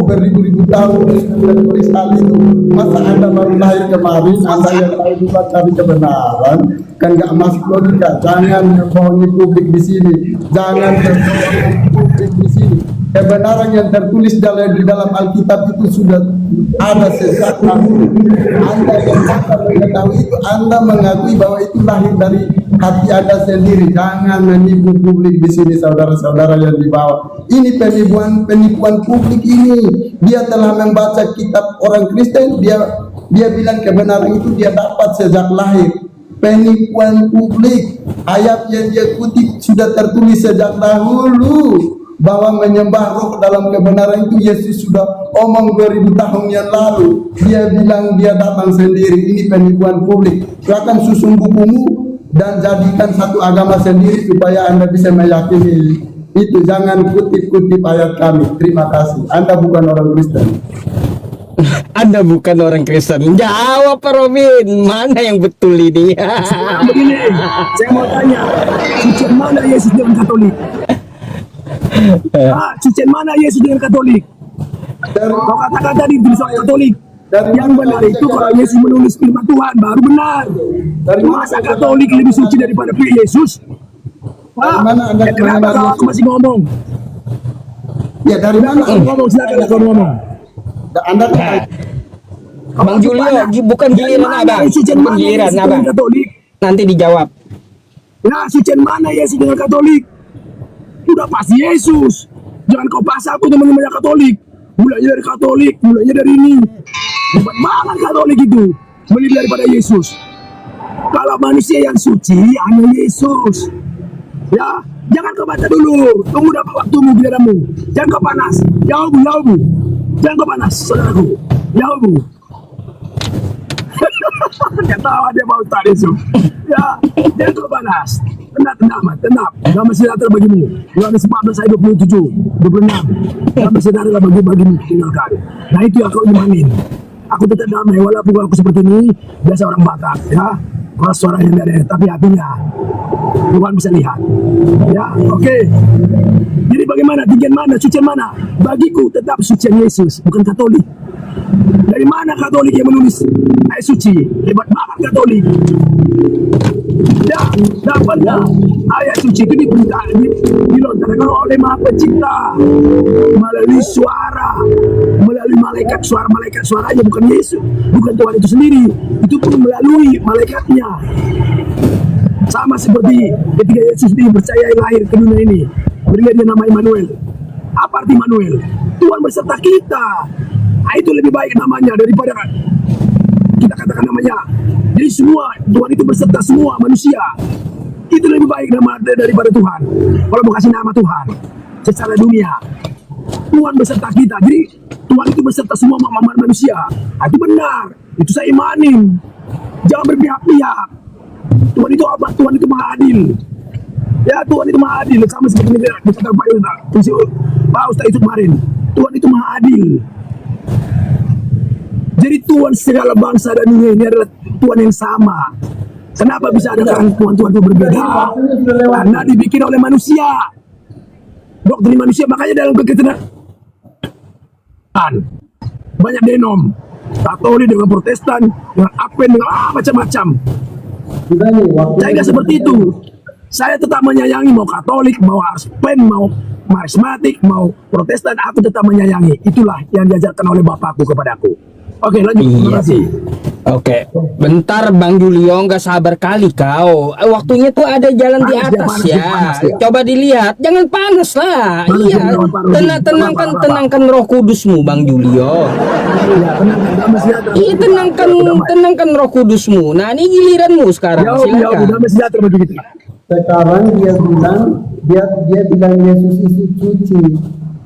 beribu-ribu tahun sudah tulis hal itu. Masa Anda baru lahir kemarin, Anda yang tahu juga dari kebenaran, kan nggak masuk logika. Jangan membohongi publik di sini, jangan membohongi publik di sini. Kebenaran yang tertulis di dalam Alkitab itu sudah ada sejak dahulu. Anda yang mengetahui itu, Anda mengakui bahwa itu lahir dari hati Anda sendiri. Jangan menipu publik di sini, saudara-saudara yang di bawah. Ini penipuan publik ini. Dia telah membaca kitab orang Kristen, dia bilang kebenaran itu dia dapat sejak lahir. Penipuan publik. Ayat yang dia kutip sudah tertulis sejak dahulu. Bahwa menyembah roh dalam kebenaran itu Yesus sudah omong 2000 tahun yang lalu. Dia bilang dia datang sendiri. Ini penipuan publik. Silakan susun bukumu dan jadikan satu agama sendiri supaya Anda bisa meyakini itu. Jangan kutip-kutip ayat kami. Terima kasih. Anda bukan orang Kristen. Anda bukan orang Kristen. Jawab Pak Robin. Mana yang betul ini? Begini, saya mau tanya, sucian mana Yesus dengan Katolik? Sucian mana Yesus dengan Katolik? Kau katakan tadi di soal Katolik. Yang benar itu kalau Yesus menulis firman Tuhan baru benar. Masa Katolik lebih suci daripada Yesus? Mana Anda kenapa aku masih ngomong? Ya dari mana? Ngomong, silakan kau ngomong. Anda Bang Julio, bukan giliran Abang. Bukan giliran Abang. Nanti dijawab. Ya, sucian mana Yesus dengan Katolik? Udah pasti Yesus. Jangan kau pasang aku teman-teman Katolik. Mulainya dari Katolik, mulainya dari ini. Hebat banget Katolik itu. Lebih daripada Yesus. Kalau manusia yang suci, hanya Yesus. Ya, jangan kau baca dulu. Tunggu dapat waktumu, giliranmu. Jangan kau panas. Jauh bu. Jangan kau panas, saudaraku. Jauh bu. Dia tahu dia mau tadi Yesus. Ya, jangan kau panas. Tenang. Damai sejahtera bagimu. Yohanes 14 ayat 27, 26. Damai sejahtera bagimu tinggalkan. Nah itu yang kau imanin. Aku tetap damai walaupun aku seperti ini biasa orang Batak, ya. Keras suaranya dari tapi hatinya Tuhan bisa lihat. Ya, oke. Jadi bagaimana? Tinggian mana? Sucian mana? Bagiku tetap sucian Yesus, bukan Katolik. Dari mana Katolik yang menulis ayat suci? Hebat banget Katolik. Ya, dapatlah ayat suci itu dilontarkan oleh Maha Pencipta melalui suara, melalui malaikat suaranya bukan Yesus, bukan Tuhan itu sendiri. Itu pun melalui malaikatnya. Sama seperti ketika Yesus dipercayai lahir ke dunia ini, berilah dia nama Immanuel. Apa arti Immanuel? Tuhan beserta kita. Nah, itu lebih baik namanya daripada kita katakan namanya. Jadi semua Tuhan itu beserta semua manusia. Itu lebih baik nama daripada Tuhan. Kalau mau kasih nama Tuhan secara dunia, Tuhan beserta kita. Jadi Tuhan itu beserta semua manusia. Nah, itu benar. Itu saya imanin. Jangan berpihak-pihak. Tuhan itu apa? Tuhan itu maha adil. Ya, Tuhan itu maha adil. Sama seperti dikatakan Pak Ustaz itu kemarin. Tuhan itu maha adil. Jadi Tuhan segala bangsa dan dunia ini adalah Tuhan yang sama. Kenapa bisa ada Tuhan-Tuhan itu berbeda? Karena dibikin oleh manusia. Doktrin manusia, makanya dalam keketenan banyak denom. Katolik dengan Protestan, dengan Advent, dengan macam-macam. Saya nggak seperti itu. Saya tetap menyayangi mau Katolik, mau Advent, mau Karismatik, mau Protestan, aku tetap menyayangi. Itulah yang diajarkan oleh Bapakku kepadaku. Oke, lanjut. Terima kasih. Oke, bentar Bang Julio, nggak sabar kali kau. Waktunya tuh ada jalan di Panas, atas panas, ya. panas, ya. Coba dilihat, jangan panas lah. Panas, Iya, jangan panas. tenangkan Roh Kudusmu, Bang Julio. Ya, tenang, damai sejahtera. Iya, tenangkan Roh Kudusmu. Nah, ini giliranmu sekarang. Ya, Silakan. damai sejahtera bagi kita. Sekarang dia bilang Yesus itu cuci.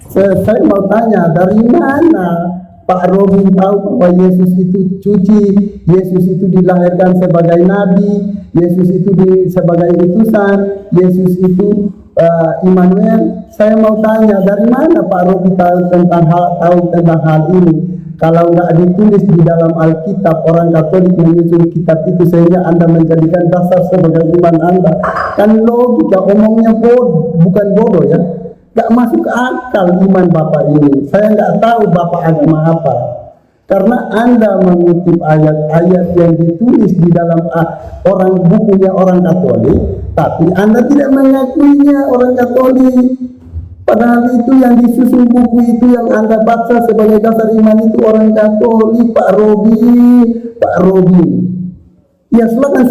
Saya mau tanya, dari mana Pak Robin tahu bahwa Yesus itu cuci, Yesus itu dilahirkan sebagai nabi, Yesus itu sebagai utusan, Yesus itu Immanuel. Saya mau tanya, dari mana Pak Robin tahu tentang hal ini? Kalau nggak ditulis di dalam Alkitab, orang Katolik menyusun kitab itu sehingga Anda menjadikan dasar sebagai iman Anda. Kan logika, omongnya bukan bodoh ya. Nggak masuk akal iman Bapak ini. Saya nggak tahu Bapak agama apa. Karena Anda mengutip ayat-ayat yang ditulis di dalam bukunya orang Katolik, tapi Anda tidak mengakuinya orang Katolik. Padahal itu yang disusun buku itu yang Anda baca sebagai dasar iman itu orang Katolik, Pak Robi. Ya silakan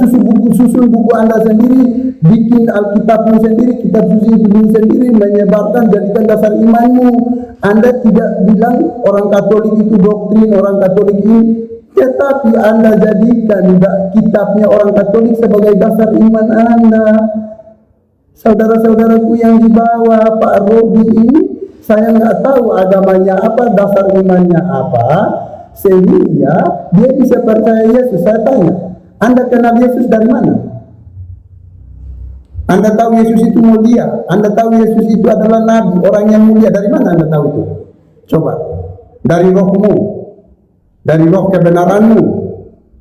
susun buku Anda sendiri, bikin Alkitabmu sendiri, kitab suci sendiri, menyebarkan, jadikan dasar imanmu. Anda tidak bilang orang Katolik itu doktrin, orang Katolik ini, tetapi Anda jadikan kitabnya orang Katolik sebagai dasar iman Anda. Saudara-saudaraku yang di bawah Pak Robi ini, saya nggak tahu agamanya apa, dasar imannya apa, sehingga dia bisa percaya Yesus. Saya tanya, Anda kenal Yesus dari mana? Anda tahu Yesus itu mulia, Anda tahu Yesus itu adalah nabi, orang yang mulia. Dari mana Anda tahu itu? Coba, dari rohmu, dari roh kebenaranmu.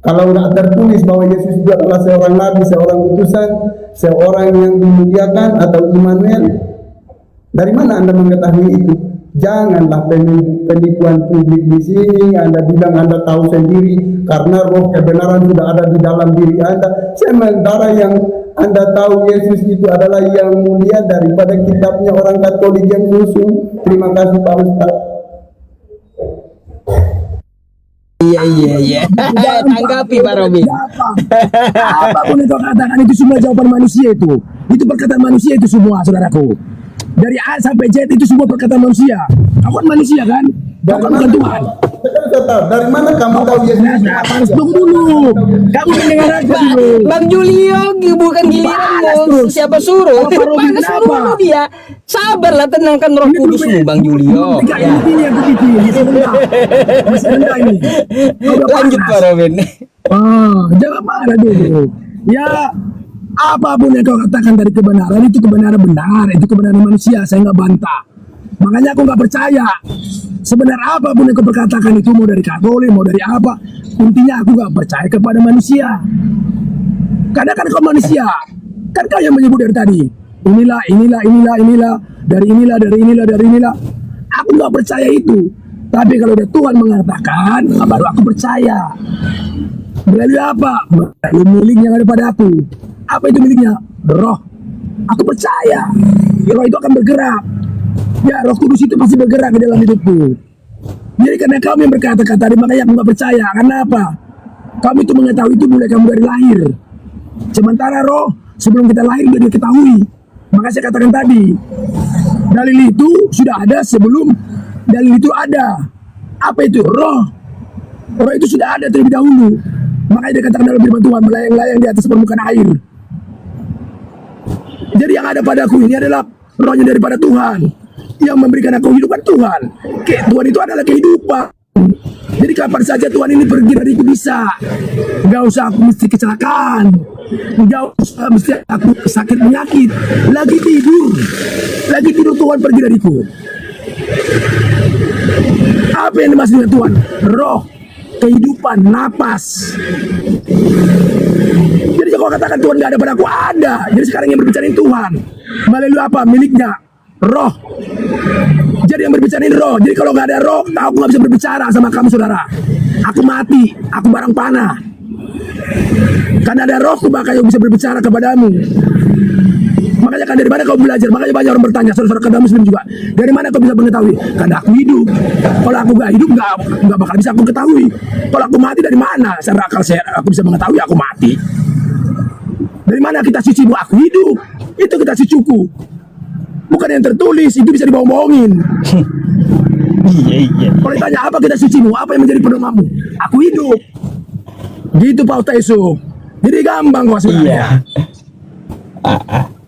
Kalau nggak tertulis bahwa Yesus itu adalah seorang nabi, seorang utusan, seorang yang dimuliakan atau Immanuel, dari mana Anda mengetahui itu? Janganlah penipuan publik di sini. Anda bilang Anda tahu sendiri karena roh kebenaran sudah ada di dalam diri Anda. Sementara yang Anda tahu Yesus itu adalah yang mulia daripada kitabnya orang Katolik yang susun. Terima kasih Pak Ustaz. Iya. Tanggapi Pak Robi. Apapun yang kau katakan itu semua jawaban manusia itu. Itu perkataan manusia itu semua, saudaraku. Dari A sampai Z itu semua perkataan manusia. Kau kan manusia kan? Kau kan bukan Tuhan. Dari mana kamu tahu Yesus? Tunggu dulu. Kamu mendengar aja dulu. Bang Julio bukan giliranmu. Siapa suruh? Panas suruh dia. Sabarlah, tenangkan Roh Kudusmu Bang Julio. Ya. Masih rendah ini. Lanjut Pak Robin. Jangan marah dulu. Ya, apapun yang kau katakan dari kebenaran itu kebenaran benar, itu kebenaran manusia. Saya nggak bantah. Makanya aku nggak percaya. Sebenar apapun yang kau perkatakan itu, mau dari Katolik, mau dari apa, intinya aku nggak percaya kepada manusia. Karena kan kau manusia, kan kau yang menyebut dari tadi. Inilah, dari inilah. Aku nggak percaya itu. Tapi kalau udah Tuhan mengatakan, baru aku percaya. Melalui apa? Melalui miliknya daripada aku. Apa itu miliknya? Roh. Aku percaya. Roh itu akan bergerak. Ya, Roh Kudus itu pasti bergerak di dalam hidupku. Jadi karena kamu yang berkata-kata tadi, makanya aku nggak percaya. Karena apa? Kamu itu mengetahui itu mulai kamu dari lahir. Sementara roh sebelum kita lahir sudah diketahui. Maka saya katakan tadi, dalil itu sudah ada sebelum dalil itu ada. Apa itu? Roh. Roh itu sudah ada terlebih dahulu. Makanya dikatakan dalam firman Tuhan, melayang-layang di atas permukaan air. Jadi yang ada padaku ini adalah rohnya daripada Tuhan, yang memberikan aku kehidupan Tuhan. Tuhan itu adalah kehidupan. Jadi kapan saja Tuhan ini pergi dariku bisa. Gak usah aku mesti kecelakaan, gak usah mesti aku sakit penyakit. Lagi tidur Tuhan pergi dariku. Apa yang dimaksud dengan Tuhan? Roh, kehidupan, napas. Jadi kalau katakan Tuhan gak ada padaku, ada. Jadi sekarang yang berbicara Tuhan melalui apa? Miliknya roh. Jadi yang berbicara roh. Jadi kalau nggak ada roh, aku nggak bisa berbicara sama kamu saudara. Aku mati, aku barang panah. Karena ada rohku makanya aku bisa berbicara kepadamu. Makanya kan dari mana kau belajar? Makanya banyak orang bertanya, saudara-saudara kaum muslim juga, dari mana kau bisa mengetahui? Karena aku hidup. Kalau aku nggak hidup, nggak bakal bisa aku ketahui. Kalau aku mati, dari mana? Secara akal aku bisa mengetahui aku mati. Dari mana kita sucimu? Aku hidup. Itu kita suciku. Bukan yang tertulis, itu bisa dibohong-bohongin. Iya. Kalau ditanya apa kita sucimu, apa yang menjadi pedomanmu? Aku hidup. Gitu Pak Ustaz Yusuf. Jadi gampang kok sebenarnya.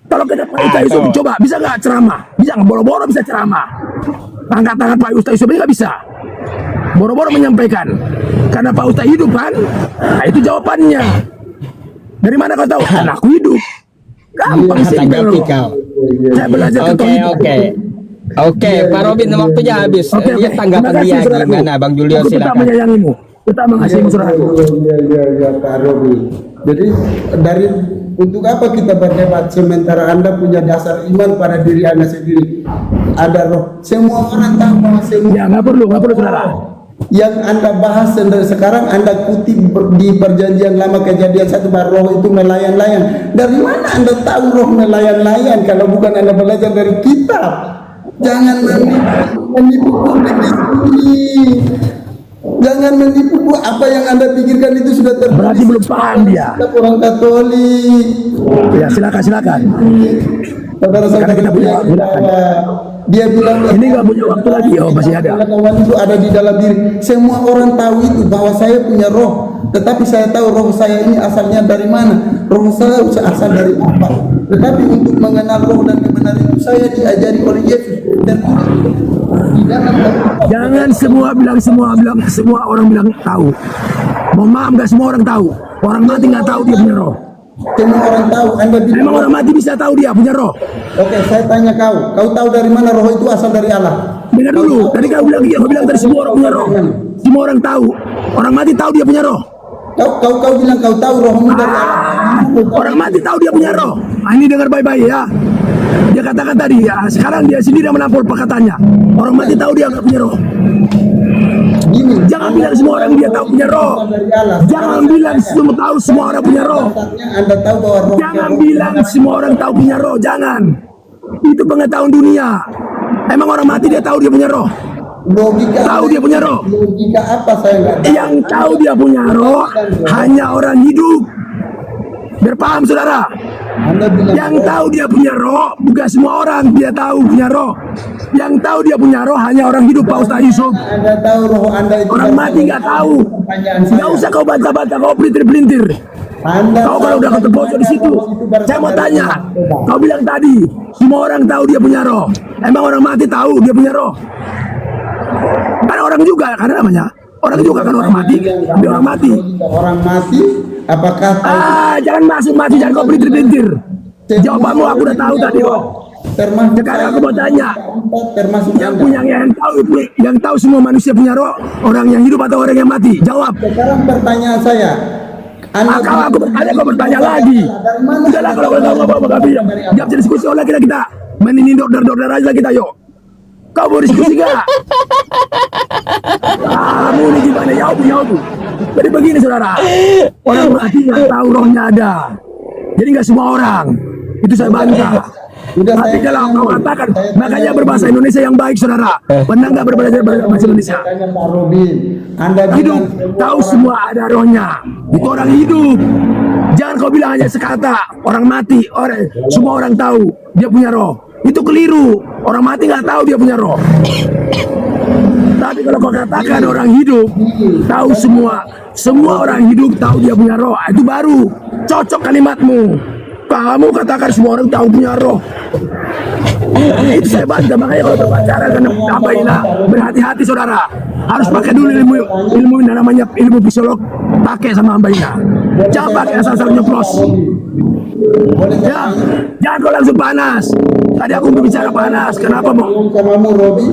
Kalau kita Pak Ustaz Yusuf, coba bisa nggak ceramah? Bisa nggak? Boro-boro bisa ceramah. Angkat tangan Pak Ustaz Yusuf ini nggak bisa. Boro-boro menyampaikan. Karena Pak Ustaz hidup kan? Nah itu jawabannya. Dari mana kau tahu? Karena aku hidup. Gampang sih kau. Saya belajar Oke, Pak Robin, waktunya habis. Lihat tanggapan dia gimana, Bang Julio, aku tetap silakan. menyayangimu, tetap mengasihimu saudaraku. Iya, Pak Robin. Jadi untuk apa kita berdebat sementara Anda punya dasar iman pada diri Anda sendiri? Ada roh. Semua orang tahu bahwa semua. Ya nggak perlu saudara. Yang Anda bahas sekarang Anda kutip di perjanjian lama kejadian 1 bahwa roh itu melayang-layang. Dari mana Anda tahu roh melayang-layang kalau bukan Anda belajar dari kitab? Jangan menipu publik di sini. Jangan menipu apa yang Anda pikirkan itu sudah tertulis. Berarti belum paham dia. Orang Katolik. Ya silakan. Saudara-saudara kita punya waktu, silakan. Dia bilang Ini nggak punya waktu lagi. Oh masih ada. pengetahuan itu ada di dalam diri. Semua orang tahu itu bahwa saya punya roh, tetapi saya tahu roh saya ini asalnya dari mana. Roh saya asal dari apa. Tetapi untuk mengenal roh dan kebenaran itu saya diajari oleh Yesus dan di dalam Jangan semua orang bilang tahu. Mohon maaf nggak semua orang tahu. Orang mati nggak tahu dia punya roh. semua orang tahu. Anda bilang, Emang orang mati bisa tahu dia punya roh? oke, saya tanya kau tahu dari mana roh itu asal dari Allah? Dengar dulu. Tadi kau bilang tadi semua orang punya roh. Semua orang tahu. Orang mati tahu dia punya roh. Kau bilang kau tahu rohmu dari Allah. Orang mati tahu dia punya roh. Ini dengar baik-baik ya. Dia katakan tadi ya. Sekarang dia sendiri yang menampol perkataannya. Orang mati tahu dia nggak punya roh. Gini, Jangan bilang semua orang dia tahu punya roh. dari Allah. Jangan bilang semua orang punya roh. Anda tahu bahwa roh Jangan bilang semua orang tahu punya roh. Jangan. Itu pengetahuan dunia. Emang orang mati dia tahu dia punya roh? logika Tahu dia punya roh? logika apa saya nggak tahu. Yang tahu dia punya roh hanya orang hidup. Berpaham saudara? Anda bilang Yang tahu dia punya roh bukan semua orang dia tahu punya roh. Yang tahu dia punya roh hanya orang hidup Pak Ustaz Yusuf. Anda tahu roh Anda itu Orang dari mati nggak tahu. pertanyaan Nggak saya. usah kau bantah-bantah, kau pelintir-pelintir. Anda Kau kalau udah ketebosok di situ, saya mau tanya. Kau bilang tadi semua orang tahu dia punya roh. Emang orang mati tahu dia punya roh? Kan orang juga kan namanya. Orang juga kan orang mati. Dia orang mati. Orang mati apakah tahu Jangan masuk mati, jangan kau pelintir-pelintir. Jawabanmu aku udah tahu tadi kok. termasuk Sekarang aku mau tanya. termasuk Yang Anda. punya yang tahu semua manusia punya roh, orang yang hidup atau orang yang mati? Jawab. Sekarang pertanyaan saya, Kalau aku bertanya, kau bertanya lagi. dari mana Udahlah kalau kau tahu apa-apa kau bilang. Jangan bisa diskusi oleh kita. Main ini dor-dor aja kita yuk. Kau mau diskusi gak? Kamu ini gimana? Ya tuh. Jadi begini saudara. Orang mati nggak tahu rohnya ada. Jadi nggak semua orang. Itu saya bantah. Tapi kalau kau katakan, makanya berbahasa Indonesia yang baik saudara. Pernah nggak berbahasa Indonesia? Tanya Pak Robin, Anda Hidup, bilang tahu semua ada rohnya. Itu orang hidup. Jangan kau bilang hanya sekata orang mati, semua orang tahu dia punya roh. Itu keliru. Orang mati nggak tahu dia punya roh. Tapi kalau kau katakan orang hidup tahu semua orang hidup tahu dia punya roh, itu baru cocok kalimatmu. Kamu katakan semua orang tahu punya roh. Itu saya bantah. Makanya kalau berbicara dengan Abaina, berhati-hati saudara. Harus pakai dulu ilmu namanya ilmu psikolog, pakai sama Abaina. Jangan pakai asal-asal nyeplos. Ya, jangan kau langsung panas. Tadi aku berbicara panas. Kenapa mau? Kamu Robi,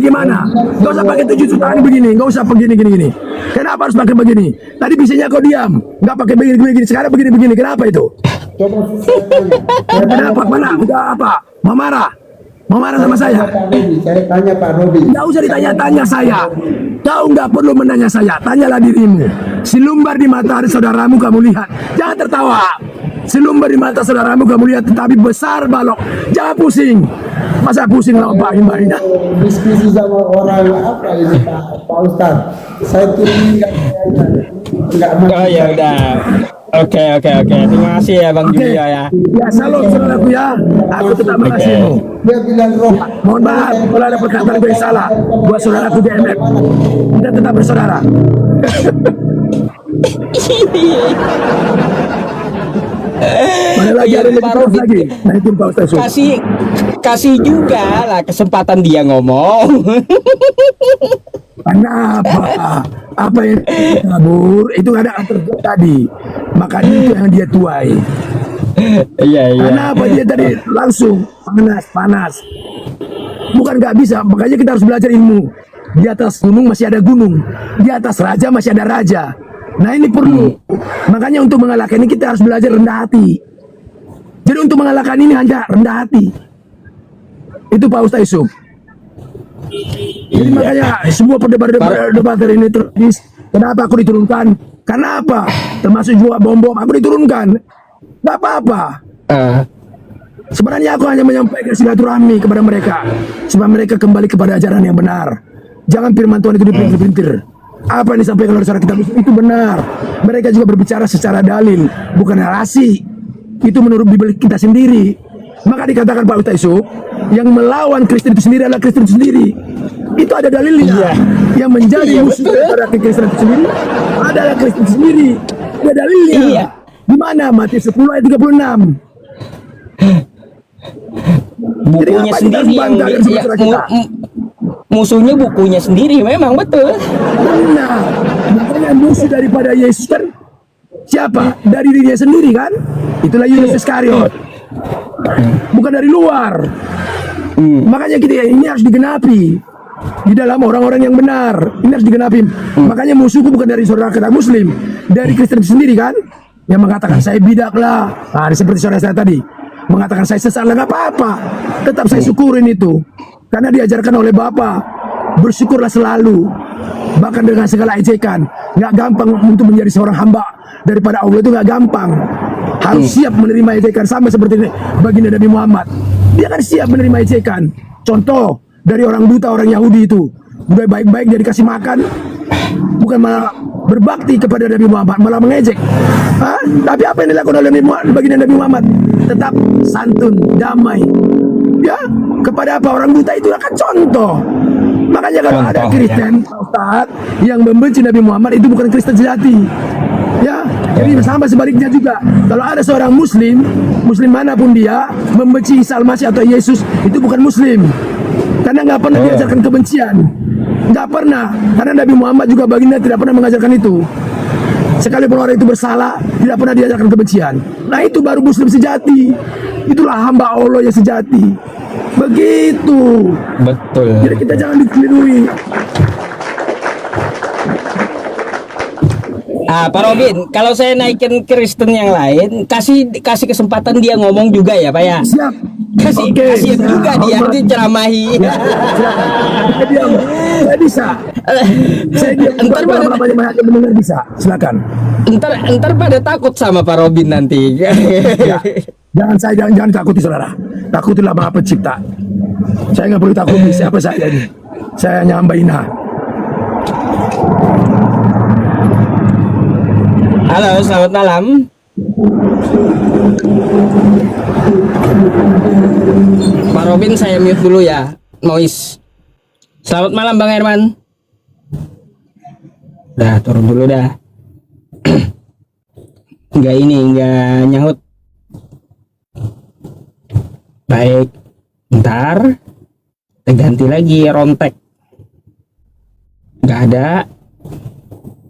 Gimana? Gak usah pakai 7 jutaan begini. Gak usah begini. Kenapa harus pakai begini? Tadi bisanya kau diam. Gak pakai begini. Sekarang begini. Kenapa itu? coba saya tanya. Kenapa? Mana? Udah apa? Memarah sama saya. Saya tanya Pak Robi. Gak usah ditanya-tanya saya. Kau nggak perlu menanya saya. Tanyalah dirimu. Silumbar di matahari saudaramu kamu lihat. Jangan tertawa. Silumbar di mata saudaramu kamu lihat, tetapi besar balok. Jangan pusing. Masa pusing sama Pak Imbaina? Diskusi sama orang apa ini Pak Ustad. Saya turun nggak Oh ya udah. Oke. Terima kasih ya Bang Oke. Julio ya. Ya, salam saudaraku ya. Aku tetap mengasihimu. Dia bilang roh. Mohon maaf kalau ada perkataan gue yang salah buat saudaraku GMF. Kita tetap bersaudara. Mana lagi ada lebih terus lagi? Nah itu Pak Ustaz. kasih juga lah kesempatan dia ngomong. Kenapa? Apa yang kabur? Itu ada atur tadi. Makanya itu yang dia tuai. Iya. Kenapa dia tadi langsung panas? Bukan nggak bisa. Makanya kita harus belajar ilmu. Di atas gunung masih ada gunung. Di atas raja masih ada raja. Nah ini perlu. Makanya untuk mengalahkan ini kita harus belajar rendah hati. Jadi untuk mengalahkan ini hanya rendah hati. Itu Pak Ustaz Yusuf. Jadi makanya semua perdebatan ini terus. Kenapa aku diturunkan? Karena apa? Termasuk juga bom-bom aku diturunkan. Gak apa-apa. Sebenarnya aku hanya menyampaikan silaturahmi kepada mereka supaya mereka kembali kepada ajaran yang benar. Jangan firman Tuhan itu dipelintir-pelintir. Apa yang disampaikan oleh saudara kita itu benar. Mereka juga berbicara secara dalil, bukan narasi. Itu menurut Bibel kita sendiri. Maka dikatakan Pak Ustaz Yusuf, yang melawan Kristen itu sendiri adalah Kristen itu sendiri. Itu ada dalilnya. Yang menjadi musuh daripada Kristen itu sendiri adalah Kristen itu sendiri. Ada dalilnya. Iya. Di mana? Matius 10 ayat 36. Bukunya apa sendiri kita yang bangga dengan saudara kita? musuhnya bukunya sendiri memang betul. Nah, makanya musuh daripada Yesus kan siapa? Dari dirinya sendiri kan? Itulah Yudas Iskariot. Bukan dari luar. Makanya kita ini harus digenapi di dalam orang-orang yang benar. Ini harus digenapi. Makanya musuhku bukan dari saudara kita Muslim, dari Kristen sendiri kan? Yang mengatakan saya bidak lah. Nah, seperti saudara saya tadi mengatakan saya sesat lah, nggak apa-apa. Tetap saya syukurin itu. Karena diajarkan oleh Bapa, bersyukurlah selalu, bahkan dengan segala ejekan. Nggak gampang untuk menjadi seorang hamba daripada Allah, itu nggak gampang. Harus siap menerima ejekan, sama seperti baginda Nabi Muhammad. Dia kan siap menerima ejekan. Contoh dari orang buta, orang Yahudi itu, udah baik-baik dia dikasih makan, bukan malah berbakti kepada Nabi Muhammad, malah mengejek. Tapi apa yang dilakukan oleh baginda Nabi Muhammad? Tetap santun, damai. Ya, kepada apa orang buta itu akan contoh. Makanya kalau ada Kristen, Pak Ustaz, yang membenci Nabi Muhammad, itu bukan Kristen sejati. Ya, jadi sama sebaliknya juga. Kalau ada seorang Muslim manapun dia membenci Isa Al-Masih atau Yesus, itu bukan Muslim. Karena nggak pernah diajarkan kebencian. Nggak pernah. Karena Nabi Muhammad juga baginda tidak pernah mengajarkan itu. Sekalipun orang itu bersalah, tidak pernah diajarkan kebencian. Nah itu baru Muslim sejati. Itulah hamba Allah yang sejati. Begitu. Betul. Jadi kita jangan dikeliruin. Pak Robin, kalau saya naikin Kristen yang lain, kasih kesempatan dia ngomong juga ya, Pak ya. Siap. Kasih juga dia diceramahi. Saya diam. Saya bisa. Saya diam. Entar pada mendengar bisa. Silakan. Entar pada takut sama Pak Robin nanti. Ya. Jangan takuti saudara. Takutilah Maha Pencipta. Saya nggak perlu takuti siapa saya ini. Saya hanya hamba Ina. Halo, selamat malam. Pak Robin, saya mute dulu ya, noise. Selamat malam Bang Herman. Dah, turun dulu dah. Enggak nyaut. Baik, ntar kita ganti lagi Rontek. Nggak ada.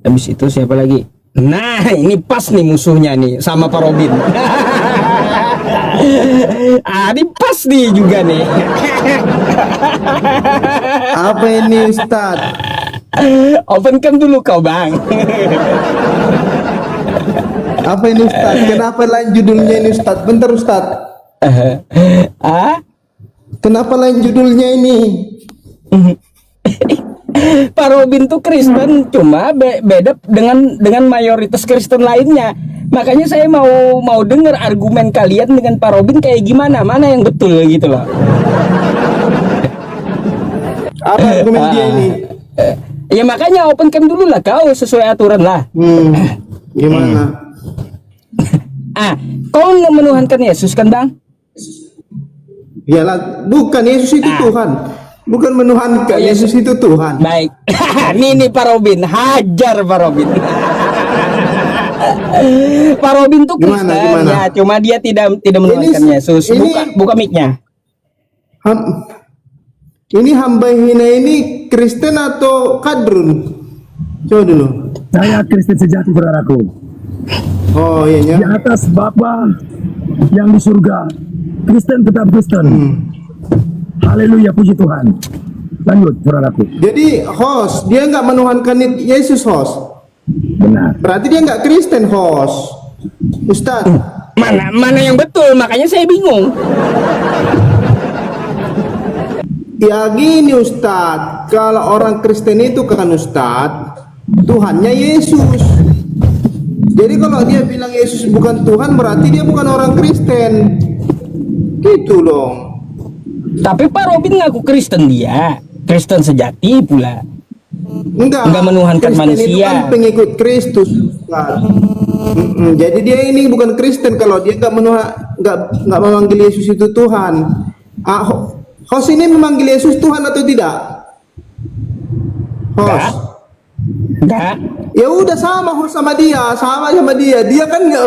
Habis itu siapa lagi? Nah, ini pas nih musuhnya nih sama Pak Robin. Ini pas nih juga nih. Apa ini Ustad? Open cam dulu kau Bang. Apa ini Ustad? Kenapa lain judulnya ini Ustad? Bentar Ustad. Kenapa lain judulnya ini? Pak Robin tuh Kristen, cuma beda dengan mayoritas Kristen lainnya. Makanya saya mau dengar argumen kalian dengan Pak Robin kayak gimana, mana yang betul gitu loh. Apa argumen dia ini? Ya makanya open cam dulu lah kau, sesuai aturan lah. Gimana? Kau menuhankan Yesus kan Bang? Yalah, bukan Yesus itu Tuhan. Bukan menuhankan, Yesus itu Tuhan. Baik. Nih Pak Robin, hajar Pak Robin. Pak Robin tuh Kristen, Gimana? ya, cuma dia tidak menuhankan Yesus. Buka mic-nya. Ini hamba hina ini Kristen atau kadrun? Coba dulu. Saya Kristen sejati, saudaraku. Oh iya Di atas Bapa yang di surga, Kristen tetap Kristen. Haleluya, puji Tuhan. Lanjut, saudaraku. Jadi host, dia nggak menuhankan Yesus host. Benar. Berarti dia nggak Kristen host. Ustaz. Mana yang betul? Makanya saya bingung. Ya gini Ustaz, kalau orang Kristen itu kan Ustaz, Tuhannya Yesus. Jadi kalau dia bilang Yesus bukan Tuhan, berarti dia bukan orang Kristen. Gitu dong. Tapi Pak Robin ngaku Kristen dia, Kristen sejati pula. Enggak menuhankan Kristen manusia. itu kan pengikut Kristus. Ustaz. Jadi dia ini bukan Kristen kalau dia nggak memanggil Yesus itu Tuhan. Host ini memanggil Yesus Tuhan atau tidak? Host. Enggak. Ya udah sama host sama dia. Dia kan nggak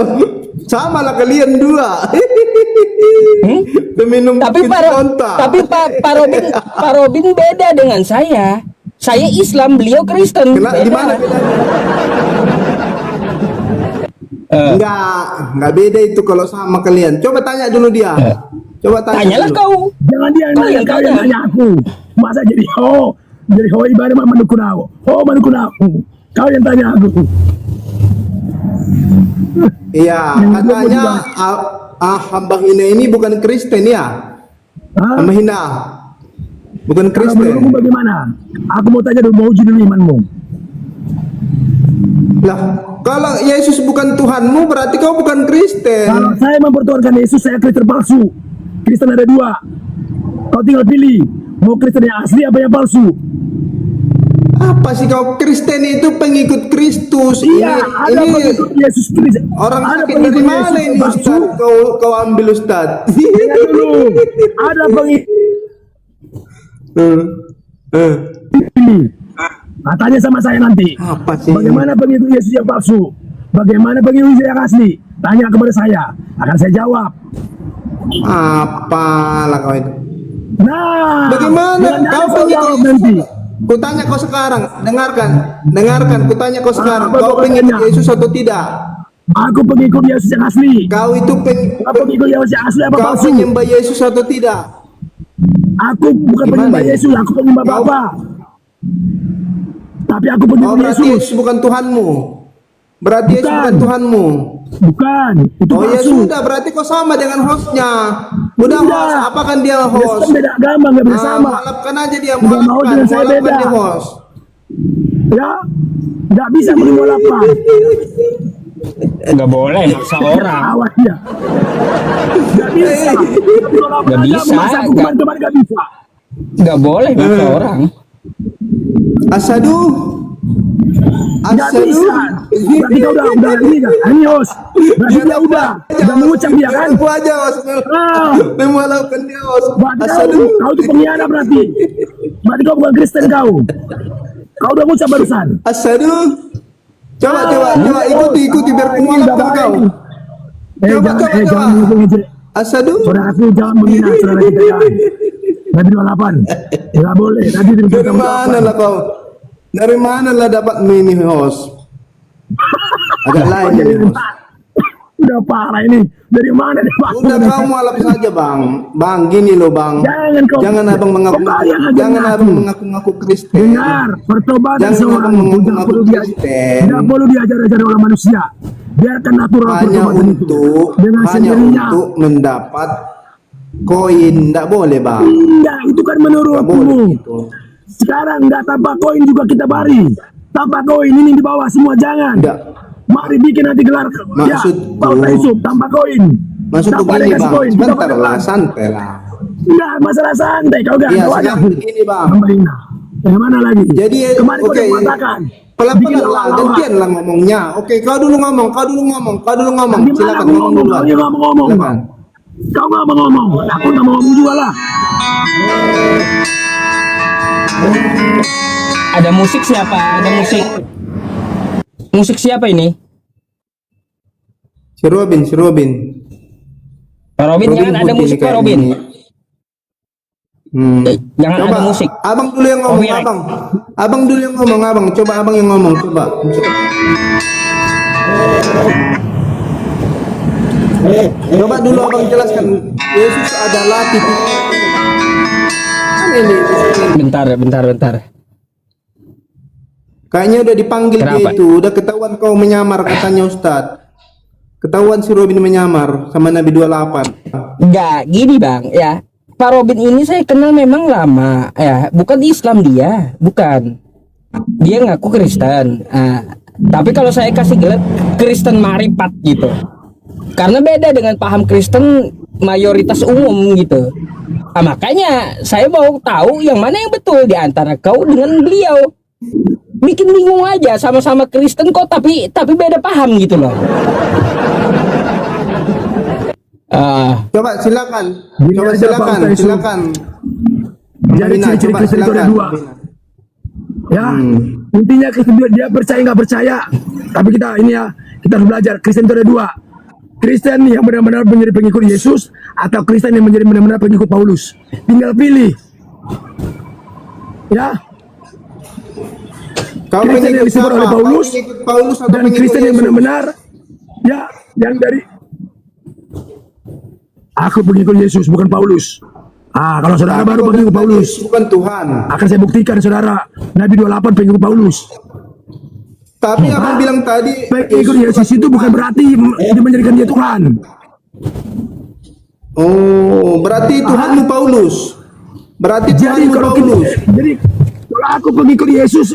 sama lah kalian dua. Minum Tapi Pak Robin beda dengan saya. Saya Islam, beliau Kristen. Di mana? Enggak beda itu kalau sama kalian. Coba tanya dulu dia. Coba tanya. Tanyalah dulu. kau. Jangan dia yang Kau nanya, yang nanya aku. Masa jadi ibadah menukun aku. Menukun aku. Kau yang tanya aku. Iya, katanya hamba hina ini bukan Kristen ya? Hamba hina bukan Kalau Kristen. menurutmu bagaimana? Aku mau tanya dulu, mau uji dulu imanmu. Lah, kalau Yesus bukan Tuhanmu berarti kau bukan Kristen. Kalau saya mempertuhankan Yesus, saya Kristen palsu. Kristen ada dua. Kau tinggal pilih, mau Kristen yang asli apa yang palsu? Apa sih kau Kristen itu pengikut Kristus? Iya, ada pengikut Yesus Kristus. Orang Ada sakit pengikut dari mana Yesus ini palsu. Ustaz? Kau ambil Ustaz. Dengar dulu. Ada pengikut. Tanya sama saya nanti. Apa sih? Bagaimana pengikut Yesus yang palsu? Bagaimana pengikut Yesus yang asli? Tanya kepada saya, akan saya jawab. Apalah kau itu? Nah, Bagaimana jangan kau saya jawab pengikut nanti. Yesus? Kutanya kau sekarang, dengarkan, kutanya kau sekarang, Apa kau pokoknya? pengikut Yesus atau tidak? Aku pengikut Yesus yang asli. Kau itu Aku pengikut Yesus yang asli apa kau palsu? menyembah Yesus atau tidak? Aku bukan Gimana penyembah ini? Yesus, aku penyembah Kau- Bapa. Tapi aku Oh, pengikut berarti Yesus. Yesus bukan Tuhanmu. Berarti Yesus Bukan. bukan Tuhanmu. Bukan, itu Oh ya palsu. sudah, berarti kau sama dengan hostnya. Udah Tidak. host, apa kan dia Yesus host? kan beda agama, nggak bisa sama. Halapkan aja dia, Nggak mau dengan saya mualafkan beda. dia host. Ya, nggak bisa menerima apa. Nggak boleh maksa orang. Awas ya. Nggak bisa. Kalau Nggak ada bisa, masa aku kemarin nggak bisa. Nggak boleh maksa orang. Asadu Nggak Asyhadu. bisa. Berarti kau udah ini kan? Ini host. Berarti dia udah mengucap dia kan? Aku aja os. Ah. Melakukan dia os. Berarti Asyhadu. kau itu pengkhianat berarti. Berarti kau bukan Kristen kau. Kau udah ngucap barusan. Asyhadu. Coba ikuti biar aku melakukan kau. Jangan menghitung. Asyhadu. Saudaraku jangan menghina saudara kita ya. Nabi 28. Enggak boleh. Tadi Dari mana lah kau? Dari mana lah dapat ini host? Agak lain ini host. Udah parah ini. Dari mana dia Pak? Udah kamu alap saja bang. Bang gini loh bang. Jangan abang mengaku. Kembali aja Jangan ngaku. abang mengaku Kristen. Dengar, pertobatan Jangan seorang abang itu mengaku Kristen. tidak perlu diajar-ajar oleh manusia. Biarkan natural Hanya pertobatan itu. Dengan sendirinya. untuk mendapat koin. Tidak boleh bang. Enggak, itu kan menurutmu. Nggak boleh gitu. Sekarang enggak tanpa koin juga kita bari. Tanpa koin ini di bawah semua jangan. Enggak. Mari bikin nanti gelar Maksudku- Pauta Yusuf tanpa koin. Maksud Tanpa begini dikasih bang. koin, kita Sebentar pakai lah, uang. santai lah. Enggak masalah santai kau kan. Iya, Kau aja. sekarang begini bang. Tambahina. Yang mana lagi? Jadi kemarin kau oke. udah mengatakan. Pelan-pelan bikin lah, lawan-lawan. gantian lah ngomongnya. Oke, kau dulu ngomong. Gimana Silakan aku ngomong ngomong? duluan. Kau yang ngomong. Silakan. Kau nggak mau ngomong, aku nggak mau ngomong juga lah. Ada musik siapa? Ada musik. Musik siapa ini? Si Robin. Pak Robin, jangan ada putih musik nih Pak kayak Robin. gini. Jangan Coba, ada musik. abang dulu yang ngomong, Copyright. abang dulu yang ngomong, abang. Coba abang yang ngomong, coba. Coba dulu abang jelaskan. Yesus adalah titik. Ini. Bentar. Kayaknya udah dipanggil Kenapa? dia itu, udah ketahuan kau menyamar katanya Ustadz. Ketahuan si Robin menyamar sama Nabi 28. Enggak, gini bang, ya. Pak Robin ini saya kenal memang lama, ya. Bukan Islam dia, bukan. Dia ngaku Kristen. Tapi kalau saya kasih gelar Kristen Marifat gitu. Karena beda dengan paham Kristen mayoritas umum gitu. Makanya saya mau tahu yang mana yang betul di antara kau dengan beliau. Bikin bingung aja, sama-sama Kristen kok tapi beda paham gitu loh. Coba silakan. Gini aja, Pak Ustaz. Silakan. Jadi Bina, ciri-ciri coba Kristen itu ada silakan. dua. Ya, intinya Kristen dia percaya nggak percaya. Tapi kita ini ya, kita harus belajar. Kristen itu ada dua. Kristen yang benar-benar menjadi pengikut Yesus atau Kristen yang menjadi benar-benar pengikut Paulus. Tinggal pilih. Ya, Kau Kristen yang pengikut disebut siapa? oleh Kau Paulus pengikut Paulus atau dan pengikut Kristen yang Yesus? benar-benar ya yang dari aku pengikut Yesus bukan Paulus. Kalau saudara Tapi baru kau pengikut bilang Paulus, Yesus bukan Tuhan. akan saya buktikan saudara. Nabi 28 pengikut Paulus. Tapi abang bilang tadi Pengikut Yesus itu bukan berarti dia menjadikan dia Tuhan. Oh, berarti Tuhanmu Paulus. Berarti Jadi Tuhanmu kalau Paulus. kalau aku pengikut Yesus,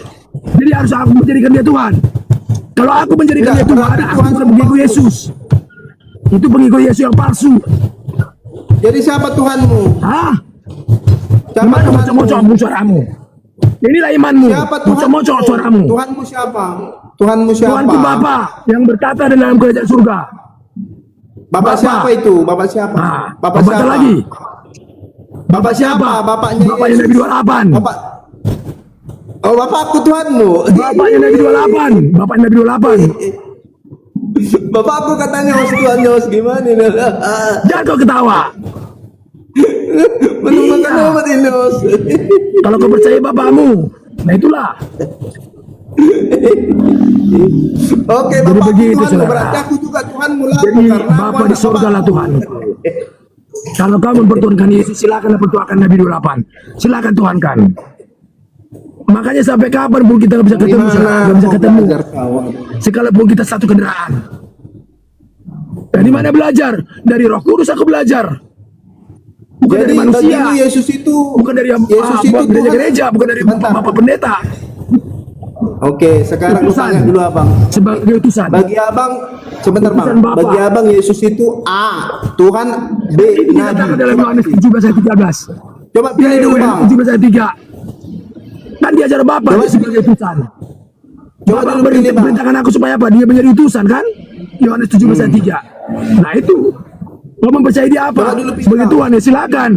jadi harus aku menjadikan dia Tuhan. Kalau aku menjadikan dia Enggak, Tuhan, berarti aku Tuhan bukan pengikut Paulus. Yesus. Itu pengikut Yesus yang palsu. Jadi siapa Tuhanmu? Hah? Siapa Gimana Tuhanmu? mocok-mocok suaramu? Inilah imanmu. Siapa Tuhanmu? Mocok-mocok suaramu. Tuhanmu siapa? Tuhanmu siapa? Tuhanku Bapa yang berkata dalam kerajaan surga. Bapak Bapa. siapa itu? Bapak siapa? Bapak Bapak siapa? lagi. Bapak siapa? Bapaknya Bapaknya Yesus. Nabi 28. Bapak. Oh, bapakku Tuhanmu. Bapaknya Nabi 28. Bapaknya Nabi 28. Bapakku katanya host Tuhannya host gimana ini? Jangan kau ketawa. Menemukan obat ini host. Kalau kau percaya bapakmu, nah itulah. Oke, Jadi bapakku begitu, Tuhanmu. saudara. Berarti aku juga Tuhanmu lah. Jadi Bapa di surga lah Tuhan. Kalau kau mempertuhankan Yesus, silakan pertuhankan Nabi 28. Silakan tuhankan. Makanya sampai kapan pun kita nggak bisa ketemu, nggak bisa ketemu. Sekalipun kita satu kendaraan. Dari mana belajar? Dari Roh Kudus aku belajar. Bukan Jadi dari manusia. bagimu Yesus itu Bukan dari Yesus itu gereja-gereja, bukan dari bapak pendeta. Oke, sekarang aku Utusan. tanya dulu abang. Sebagai utusan. Bagi abang, sebentar bang. Utusan Bapa. Bagi abang Yesus itu A, Tuhan, B, Ini dikatakan dalam Yohanes 17 ayat 13. Coba pilih dulu bang. 17 ayat 3. Kan diajar Bapak Coba. sebagai utusan. Coba Bapak dulu pilih, Bang. perintahkan aku supaya apa? Dia menjadi utusan kan? Yohanes 17 ayat 3. Nah itu. Bapak mempercayai dia apa? Coba dulu pilih, Sebagai Bang. Tuhan ya silakan.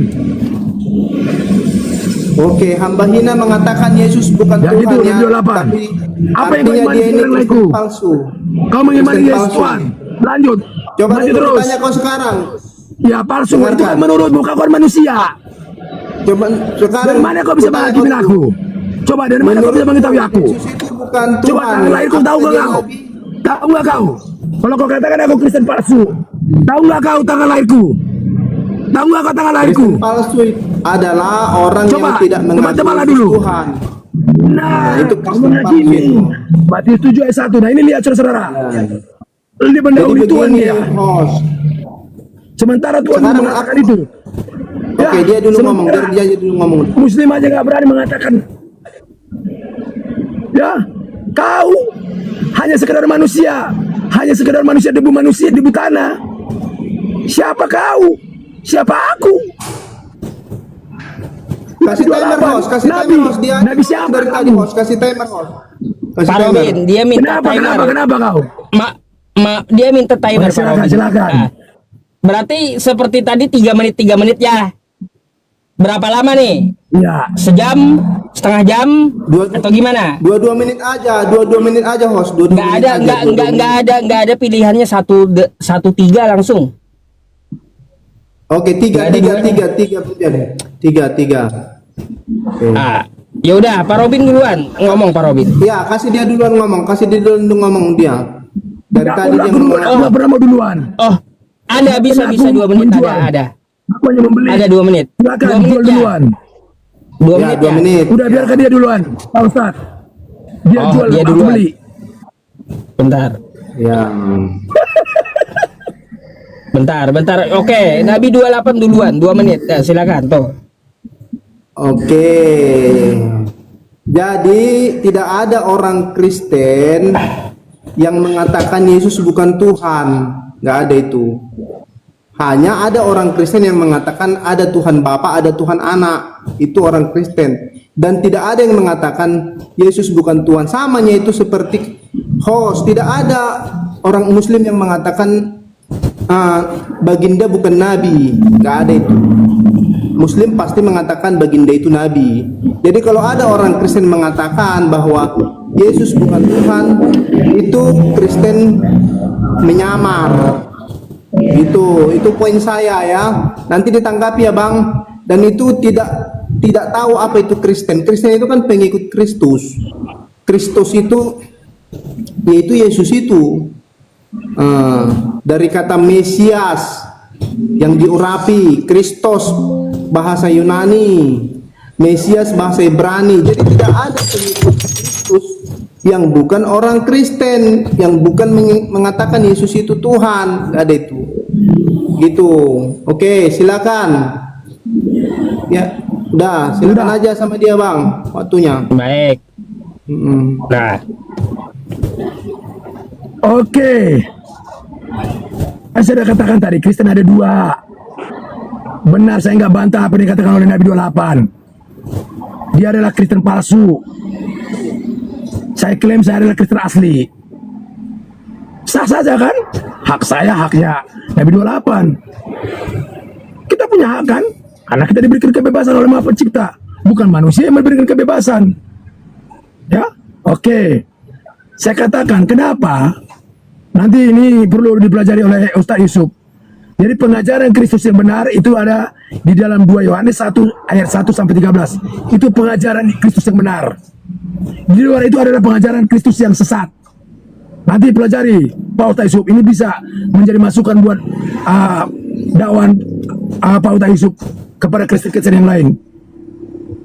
Oke, hamba hina mengatakan Yesus bukan Ya, Tuhan gitu, ya, Nabi 8. tapi Apa yang kau artinya imani dia ini sekarang, Kristen Laiku? palsu. Kau mengimani Kristen Yesus palsu. Tuhan. Lanjut. Coba Lanjut dulu terus. tanya kau sekarang. Ya palsu. Itu Dengarkan. kan menurutmu kau kan manusia. Coba sekarang. Dari mana kau bisa tanya menghakimin kau aku? Coba dari mana kau bisa mengetahui aku? Yesus itu bukan Tuhan. Coba tanggal lahirku tahu Apa gak dia kau? Nabi? Tahu gak kau? Kalau kau katakan aku Kristen palsu, tahu gak kau tanggal lahirku? Tahu gak kau tanggal lahirku? Kristen palsu adalah orang Coba, yang tidak mengakui tebak-tebaklah dulu. Tuhan. Nah, itu itu Kristen menghakimi. palsu. Matius 7 ayat 1. Nah ini lihat saudara. Dia Jadi mendahului Tuhan begini, dia. host. Sementara Tuhan Sekarang mengatakan aku- itu. Oke, dia dulu ngomong. sementara Dia dulu ngomong. Muslim aja nggak berani mengatakan. Ya, kau hanya sekedar manusia, debu manusia, debu tanah. Siapa kau? Siapa aku? Kasih timer host, kasih Nabi. timer host. Dia Nabi siapa dari tadi kamu? host, kasih timer host. Kasih Pak timer. Robin, dia minta Kenapa? timer. Kenapa kau? Dia minta timer, Oh, Pak Robin. silakan. Nah, berarti seperti tadi 3 menit ya. Berapa lama nih? Ya, Sejam, setengah jam, Dua- atau gimana? 22 menit aja, 22 menit aja host. 22 Nggak menit ada, aja, nggak 22 menit. ada pilihannya 1-3 langsung. Oke, tiga. Nggak ada Tiga. Oke. Ah, ya udah, Pak Robin duluan ngomong, Pak Robin. Ya, kasih dia duluan ngomong, dia. Dari tadi dia aku ngomong. nggak pernah mau duluan. Oh, ada bisa Aku 2 menit menjual. ada. Aku hanya membeli. Ada 2 menit. Silakan 2 menit jual ya. duluan. 2 Ya, menit 2 ya. menit. Udah biarkan dia duluan, Pak Ustadz. Dia Oh, jual, dia aku duluan. beli. Bentar. Ya. Bentar. Oke, Nabi 28 duluan, 2 menit. Ya, silakan tuh. Oke. Jadi tidak ada orang Kristen yang mengatakan Yesus bukan Tuhan. Nggak ada itu. Hanya ada orang Kristen yang mengatakan ada Tuhan Bapa, ada Tuhan Anak. Itu orang Kristen. Dan tidak ada yang mengatakan Yesus bukan Tuhan. Samanya itu seperti host. Tidak ada orang Muslim yang mengatakan baginda bukan Nabi. Nggak ada itu. Muslim pasti mengatakan baginda itu Nabi. Jadi kalau ada orang Kristen mengatakan bahwa Yesus bukan Tuhan, itu Kristen menyamar. Itu poin saya ya. Nanti ditanggapi ya Bang. Dan itu tidak tahu apa itu Kristen. Kristen itu kan pengikut Kristus. Kristus itu yaitu Yesus itu. Dari kata Mesias yang diurapi, Kristos bahasa Yunani, Mesias bahasa Ibrani. Jadi tidak ada pengikut Kristus yang bukan orang Kristen, yang bukan mengatakan Yesus itu Tuhan. Nggak ada itu. Gitu. Oke, silakan. Ya, udah, silakan aja sama dia Bang, waktunya. Baik. Nah, Oke. Saya sudah katakan tadi, Kristen ada 2. Benar, saya nggak bantah apa yang dikatakan oleh Nabi 28. Dia adalah Kristen palsu. Saya klaim saya adalah Kristen asli. Sah saja kan? Hak saya, haknya Nabi 28. Kita punya hak kan? Karena kita diberikan kebebasan oleh Maha Pencipta. Bukan manusia yang memberikan kebebasan. Ya, oke. Saya katakan, kenapa? Nanti ini perlu dipelajari oleh Ustaz Yusuf. Jadi pengajaran Kristus yang benar itu ada di dalam 2 Yohanes 1 ayat 1 sampai 13. Itu pengajaran Kristus yang benar. Di luar itu adalah pengajaran Kristus yang sesat. Nanti pelajari Pak Ustaz Yusuf. Ini bisa menjadi masukan buat dakwaan Pak Ustaz Yusuf kepada Kristen-Kristen yang lain.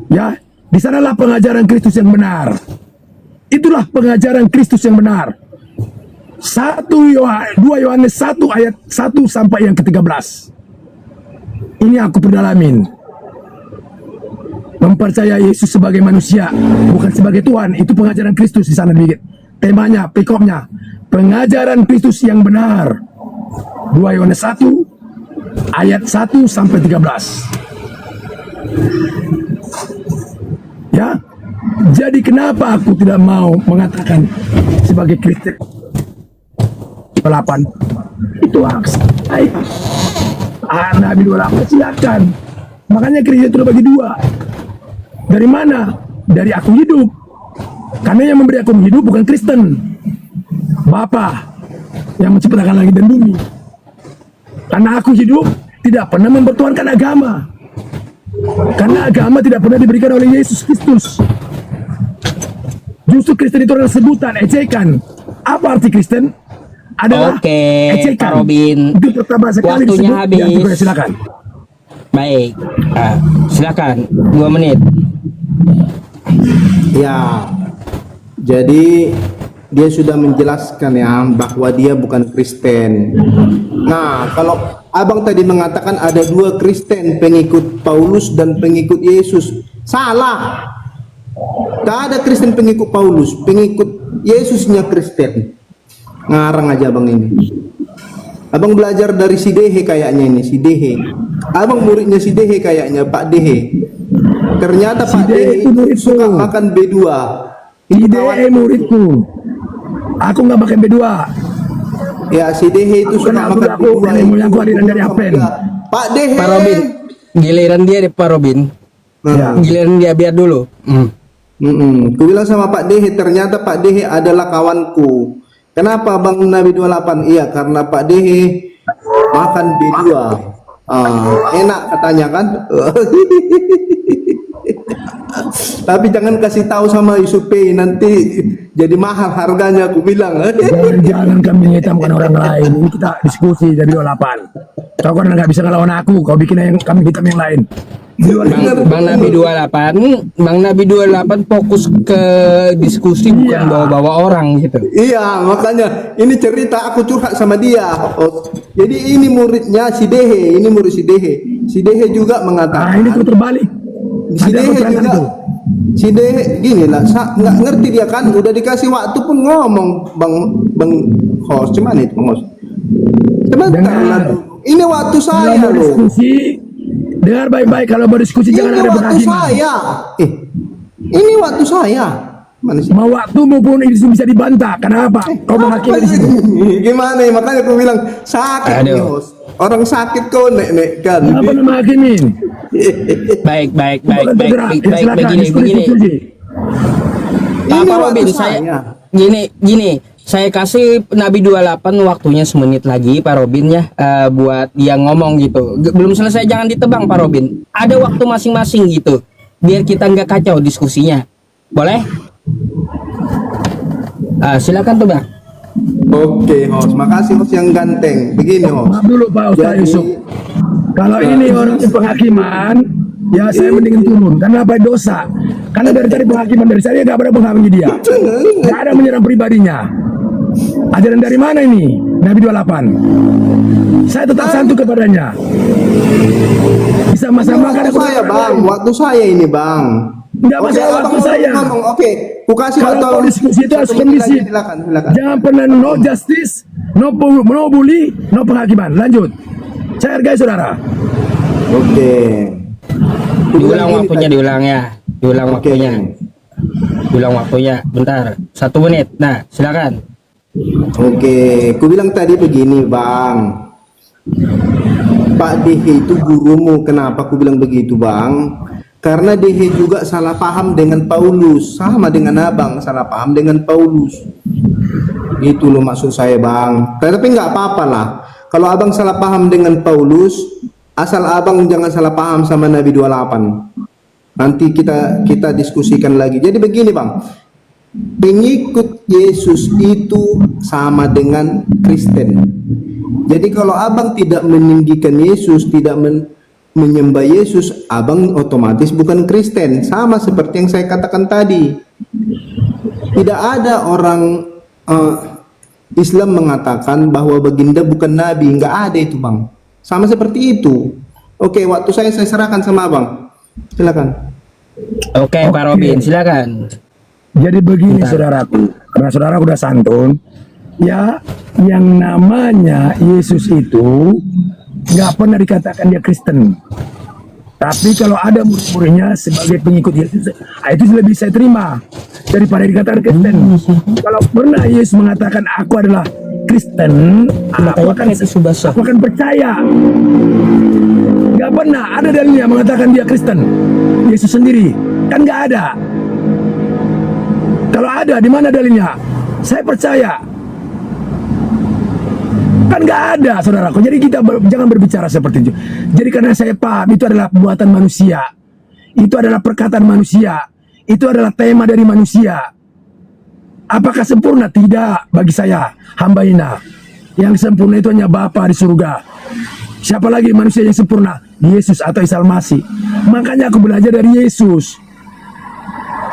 Ya, di sanalah pengajaran Kristus yang benar. Itulah pengajaran Kristus yang benar. 2 Yohanes 1 ayat 1 sampai yang ke-13. Ini aku perdalamin. Mempercayai Yesus sebagai manusia, bukan sebagai Tuhan. Itu pengajaran Kristus di sana dikit. Temanya, pikopnya, pengajaran Kristus yang benar. 2 Yohanes 1 ayat 1 sampai 13. Ya. Jadi kenapa aku tidak mau mengatakan sebagai Kristen 28 itu hak saya. Nabi 28 silakan. Makanya Kristen itu bagi dua. Dari mana? Dari aku hidup. Karena yang memberi aku hidup bukan Kristen, Bapa yang menciptakan langit dan bumi. Karena aku hidup tidak pernah mempertuhankan agama. Karena agama tidak pernah diberikan oleh Yesus Kristus. Justru Kristen itu adalah sebutan, ejekan. Apa arti Kristen? Adalah Oke, ejekan. Pak Robin. Itu pertama sekali Waktunya disebut di habis. Al-Quran. Silakan. Baik, silakan 2 menit. Ya, jadi dia sudah menjelaskan ya bahwa dia bukan Kristen. Nah, kalau abang tadi mengatakan ada 2 Kristen, pengikut Paulus dan pengikut Yesus, salah. Tak ada Kristen pengikut Paulus, pengikut Yesusnya Kristen. Ngarang aja abang ini. Abang belajar dari si Dehe kayaknya ini, si Dehe. Abang muridnya si Dehe kayaknya, Pak Dehe. Ternyata Si Pak Dehe Dehe itu muridku. suka makan B2. Ide muridku. Aku nggak pakai B2. Ya, si Dehe itu suka Kenapa makan aku nenek moyangku aliran dari Apen? Pak Dehe. Pak Robin, giliran dia deh Pak Robin. Nah, Giliran dia biar dulu. Ku bilang sama Pak Dehe, ternyata Pak Dehe adalah kawanku. Kenapa Bang Nabi 28? Iya, karena Pak Dehe makan B2. Enak katanya kan. Tapi jangan kasih tahu sama Yusupe, nanti jadi mahal harganya, aku bilang. Jangan kambing hitamkan orang lain. Ini kita diskusi dari 28. Kau kan nggak bisa ngelawan aku. Kau bikin yang kambing hitam yang lain. Bang Nabi 28 fokus ke diskusi bukan Iya. bawa-bawa orang gitu. Iya, makanya ini cerita aku curhat sama dia. Jadi ini muridnya si Dehe, ini murid si Dehe. Si Dehe juga Nah mengatakan. ini tuh terbalik. Si Ada Dehe keterangan juga, itu. si Dehe gini lah, nggak ngerti dia kan, udah dikasih waktu pun ngomong bang host, cuman itu bang host. Sebentar Dengar. lah, ini waktu saya Kalau mau loh, diskusi, dengar baik-baik. Kalau mau diskusi jangan ini ada waktu penghakiman. saya, ini waktu saya, mana sih? Mau waktu maupun itu bisa dibantah. Kenapa? Kau menghakimi di situ. Gimana ya, makanya aku bilang sakit nih Aduh. host, orang sakit kau nek kan. Kenapa menghakimin? Baik, Bukan bergerak. Ya, silakan, begini. diskusi. Pak Ini Robin, waktu saya gini, saya kasih Nabi 28 waktunya semenit lagi Pak Robin ya, buat yang ngomong gitu. Belum selesai, jangan ditebang Pak Robin. Ada waktu masing-masing gitu, biar kita nggak kacau diskusinya. Boleh? Silakan tuh Bang. Oke host, makasih host yang ganteng. Begini host. Maaf dulu Pak Ustaz Jadi- Yusuf. Kalau ini orang penghakiman, ya saya mending turun. Karena apa dosa? Karena dari tadi penghakiman dari saya nggak pernah menghakimi dia. Nggak ada menyerang pribadinya. Ajaran dari mana ini? Nabi 28. Saya tetap santun kepadanya. Sama-sama kan Waktu saya bang, waktu saya ini bang. Nggak Oke, masalah abang waktu saya. ngomong. Oke, ku kasih Kalau waktu mau diskusi itu harus satu menit kondisi. lagi, silakan. Jangan pernah no justice, no bully, no penghakiman. Lanjut. Saya hargai saudara. Oke. Ku bilang Diulang gini waktunya, tadi. diulang ya. Diulang Oke. waktunya. Diulang waktunya. Bentar. 1 menit. Nah, silakan. Oke, ku bilang tadi begini bang. Pak Dehe itu gurumu. Kenapa ku bilang begitu bang? Karena Dehe juga salah paham dengan Paulus, sama dengan abang salah paham dengan Paulus. Itu loh maksud saya bang. Tapi nggak apa-apa lah. Kalau abang salah paham dengan Paulus, asal abang jangan salah paham sama Nabi 28. Nanti kita diskusikan lagi. Jadi begini bang, pengikut Yesus itu sama dengan Kristen. Jadi kalau abang tidak meninggikan Yesus, tidak menyembah Yesus, abang otomatis bukan Kristen. Sama seperti yang saya katakan tadi. Tidak ada orang Islam mengatakan bahwa baginda bukan nabi, nggak ada itu bang. Sama seperti itu. Oke, waktu saya serahkan sama abang. Silakan. Oke, Pak Robin, silakan. Jadi begini Bentar. saudaraku, karena saudara udah santun, ya yang namanya Yesus itu nggak pernah dikatakan dia Kristen. Tapi kalau ada murid-muridnya sebagai pengikut Yesus, itu lebih saya terima daripada dikatakan Kristen. Kalau pernah Yesus mengatakan aku adalah Kristen, aku akan percaya. Gak pernah ada dalilnya mengatakan dia Kristen. Yesus sendiri kan gak ada. Kalau ada, di mana dalilnya? Saya percaya. Kan nggak ada, saudaraku. Jadi kita jangan berbicara seperti itu. Jadi karena saya paham itu adalah buatan manusia, itu adalah perkataan manusia, itu adalah tema dari manusia. Apakah sempurna? Tidak bagi saya, hamba Ina. Yang sempurna itu hanya Bapa di surga. Siapa lagi manusia yang sempurna? Yesus atau Isa Al-Masih. Makanya aku belajar dari Yesus.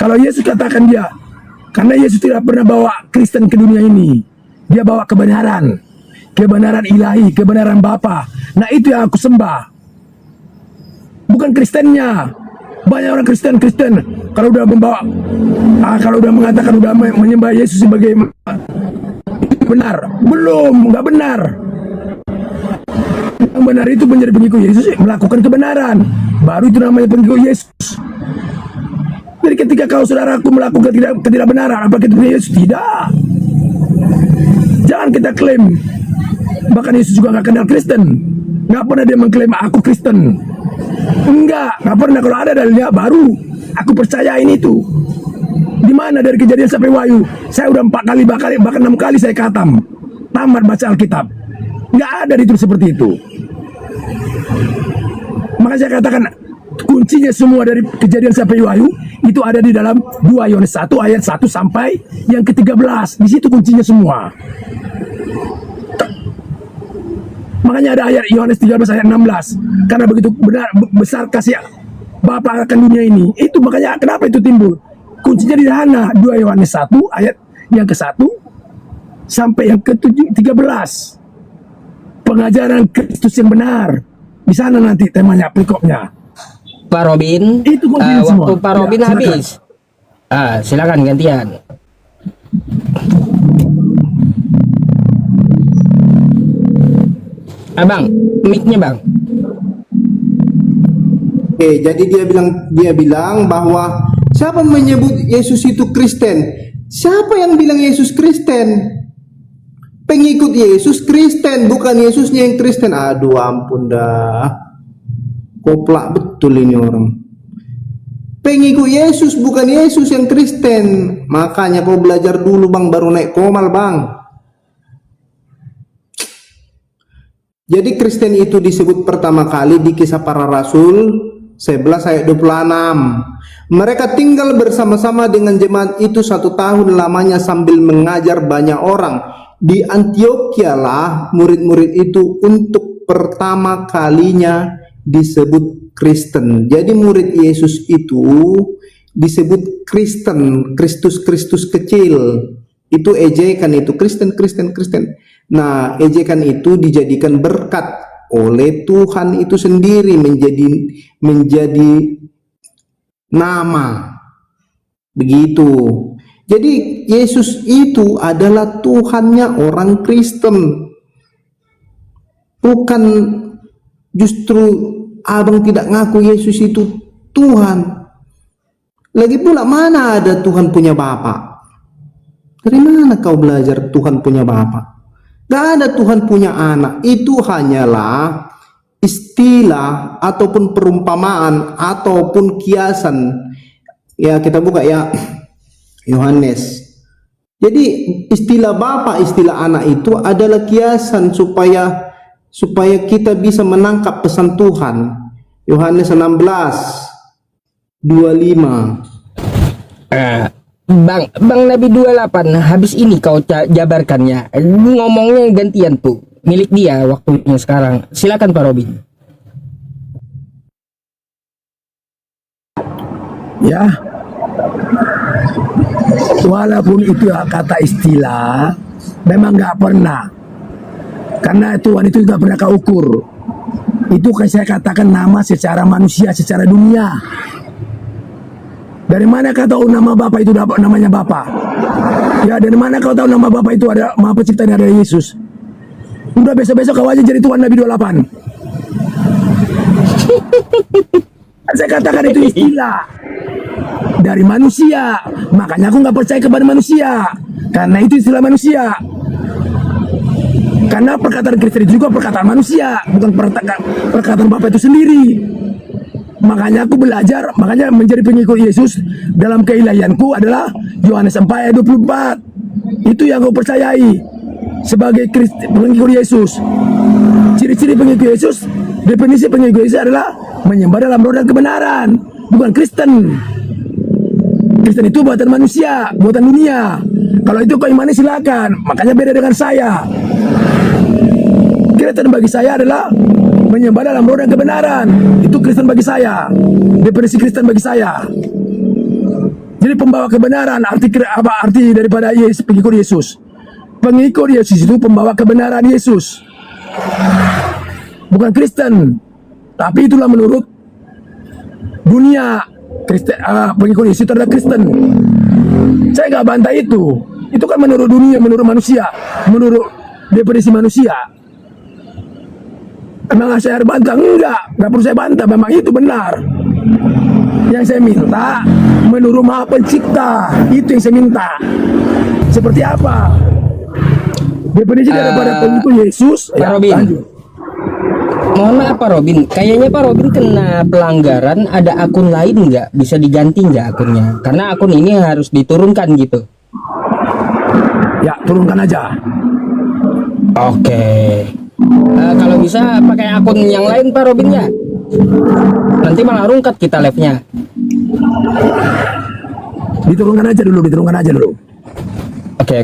Kalau Yesus katakan dia, karena Yesus tidak pernah bawa Kristen ke dunia ini, dia bawa kebenaran. Kebenaran ilahi, kebenaran Bapa. Nah itu yang aku sembah. Bukan Kristennya. Banyak orang Kristen kalau udah membawa, kalau udah mengatakan udah menyembah Yesus sebagai benar, belum, nggak benar. Yang benar itu menjadi pengikut Yesus, melakukan kebenaran. Baru itu namanya pengikut Yesus. Jadi ketika kau saudaraku melakukan ketidakbenaran, apa kita Yesus? Tidak. Jangan kita klaim. Bahkan Yesus juga nggak kenal Kristen. Nggak pernah dia mengklaim aku Kristen. Nggak pernah. Kalau ada dalilnya baru aku percayain itu. Di mana dari Kejadian sampai Wahyu? Saya udah 4 kali, bahkan 6 kali saya khatam. Tamat baca Alkitab. Nggak ada ditulis seperti itu. Maka saya katakan kuncinya semua dari Kejadian sampai Wahyu itu ada di dalam 2 Yohanes 1 ayat 1 sampai yang ke-13. Di situ kuncinya semua. Makanya ada ayat Yohanes 13 ayat 16. Karena begitu besar kasih Bapa akan dunia ini. Itu makanya kenapa itu timbul. Kuncinya di sana 2 Yohanes 1 ayat yang ke-1 sampai yang ke-13. Pengajaran Kristus yang benar. Di sana nanti temanya, perikopnya. Pak Robin, Itu kuncinya semua. waktu Pak Robin Ya, silakan. habis. Silakan gantian. Bang, mic-nya Bang. Oke, jadi dia bilang bahwa siapa menyebut Yesus itu Kristen? Siapa yang bilang Yesus Kristen? Pengikut Yesus Kristen, bukan Yesusnya yang Kristen. Aduh ampun dah. Koplak betul ini orang. Pengikut Yesus bukan Yesus yang Kristen. Makanya kau belajar dulu Bang, baru naik komal Bang. Jadi Kristen itu disebut pertama kali di Kisah Para Rasul 11 ayat 26. Mereka tinggal bersama-sama dengan jemaat itu 1 tahun lamanya sambil mengajar banyak orang. Di Antioquia lah murid-murid itu untuk pertama kalinya disebut Kristen. Jadi murid Yesus itu disebut Kristen, Kristus kecil. Itu ejekan itu Kristen. Nah, ejekan itu dijadikan berkat oleh Tuhan itu sendiri menjadi nama. Begitu. Jadi Yesus itu adalah Tuhannya orang Kristen. Bukan justru abang tidak ngaku Yesus itu Tuhan. Lagi pula mana ada Tuhan punya Bapa? Dari mana kau belajar Tuhan punya Bapa? Gak ada Tuhan punya anak. Itu hanyalah istilah ataupun perumpamaan ataupun kiasan. Ya kita buka ya Yohanes. Jadi istilah Bapa, istilah anak itu adalah kiasan supaya kita bisa menangkap pesan Tuhan. Yohanes 16:25. Bang Nabi 28 habis ini kau jabarkannya. Ngomongnya gantian tuh. Milik dia waktunya sekarang. Silakan Pak Robin. Ya. Walaupun itu kata istilah, memang nggak pernah. Karena Tuhan itu nggak pernah kau ukur. Itu kan saya katakan nama secara manusia, secara dunia. Dari mana kau tahu nama Bapa itu namanya Bapa? Ya, dari mana kau tahu nama Bapa itu ada Maha Pencipta ada Yesus? Udah besok-besok kau aja jadi Tuhan Nabi 28. saya katakan itu istilah dari manusia. Makanya aku nggak percaya kepada manusia, karena itu istilah manusia. Karena perkataan Kristen itu juga perkataan manusia, bukan perkataan Bapak itu sendiri. Makanya aku belajar, makanya menjadi pengikut Yesus dalam keilahianku adalah Yohanes 4 ayat 24. Itu yang aku percayai sebagai pengikut Yesus. Ciri-ciri pengikut Yesus, definisi pengikut Yesus adalah menyembah dalam roh dan kebenaran, bukan Kristen. Kristen itu buatan manusia, buatan dunia. Kalau itu kau imani silakan, makanya beda dengan saya. Kristen bagi saya adalah menyembah dalam roh dan kebenaran. Itu Kristen bagi saya. Definisi Kristen bagi saya. Jadi pembawa kebenaran, apa arti daripada Yesus, pengikut Yesus? Pengikut Yesus itu pembawa kebenaran Yesus, bukan Kristen. Tapi itulah menurut dunia. Kristen, pengikut Yesus itu adalah Kristen. Saya nggak bantah itu. Itu kan menurut dunia, menurut manusia, menurut definisi manusia. Emang saya harus bantah? Enggak perlu saya bantah. Memang itu benar. Yang saya minta menurut Maha Pencipta, itu yang saya minta. Seperti apa definisi daripada pengikut Yesus? Pak Robin, lanjut. mohon maaf Pak Robin, kayaknya Pak Robin kena pelanggaran. Ada akun lain nggak? Bisa diganti nggak akunnya? Karena akun ini harus diturunkan gitu. Ya, turunkan aja. Oke. Kalau bisa pakai akun yang lain Pak Robin ya. Nanti malah rungkat kita live-nya. Diturunkan aja dulu. Oke.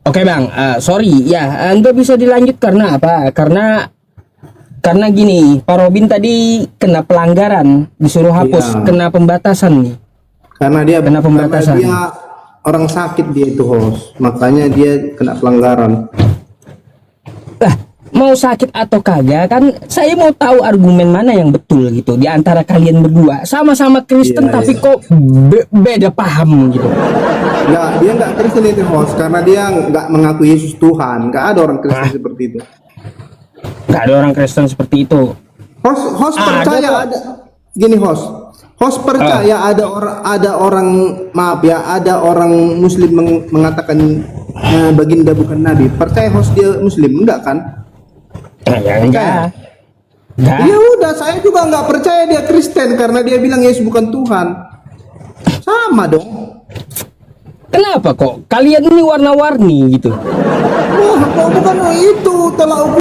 Oke Bang, sorry ya, nggak bisa dilanjut karena apa? Karena gini, Pak Robin tadi kena pelanggaran, disuruh hapus, Iya. kena pembatasan nih. Karena dia Kena pembatasan. karena dia orang sakit dia itu host, makanya dia kena pelanggaran. Mau sakit atau kagak kan, saya mau tahu argumen mana yang betul gitu di antara kalian berdua. Sama-sama Kristen Iya, tapi iya. kok beda paham gitu. Nggak, dia nggak Kristen itu host karena dia nggak mengaku Yesus Tuhan. Nggak ada orang Kristen seperti itu. Gak ada orang Kristen seperti itu. Host Ada percaya kok. ada. Gini host percaya ada orang maaf ya, ada orang Muslim mengatakan baginda bukan nabi. Percaya host dia Muslim enggak kan? Ya enggak. Ya udah, saya juga nggak percaya dia Kristen karena dia bilang Yesus bukan Tuhan. Sama dong. Kenapa kok kalian ini warna-warni gitu? Wah, kok bukan itu tolak ukur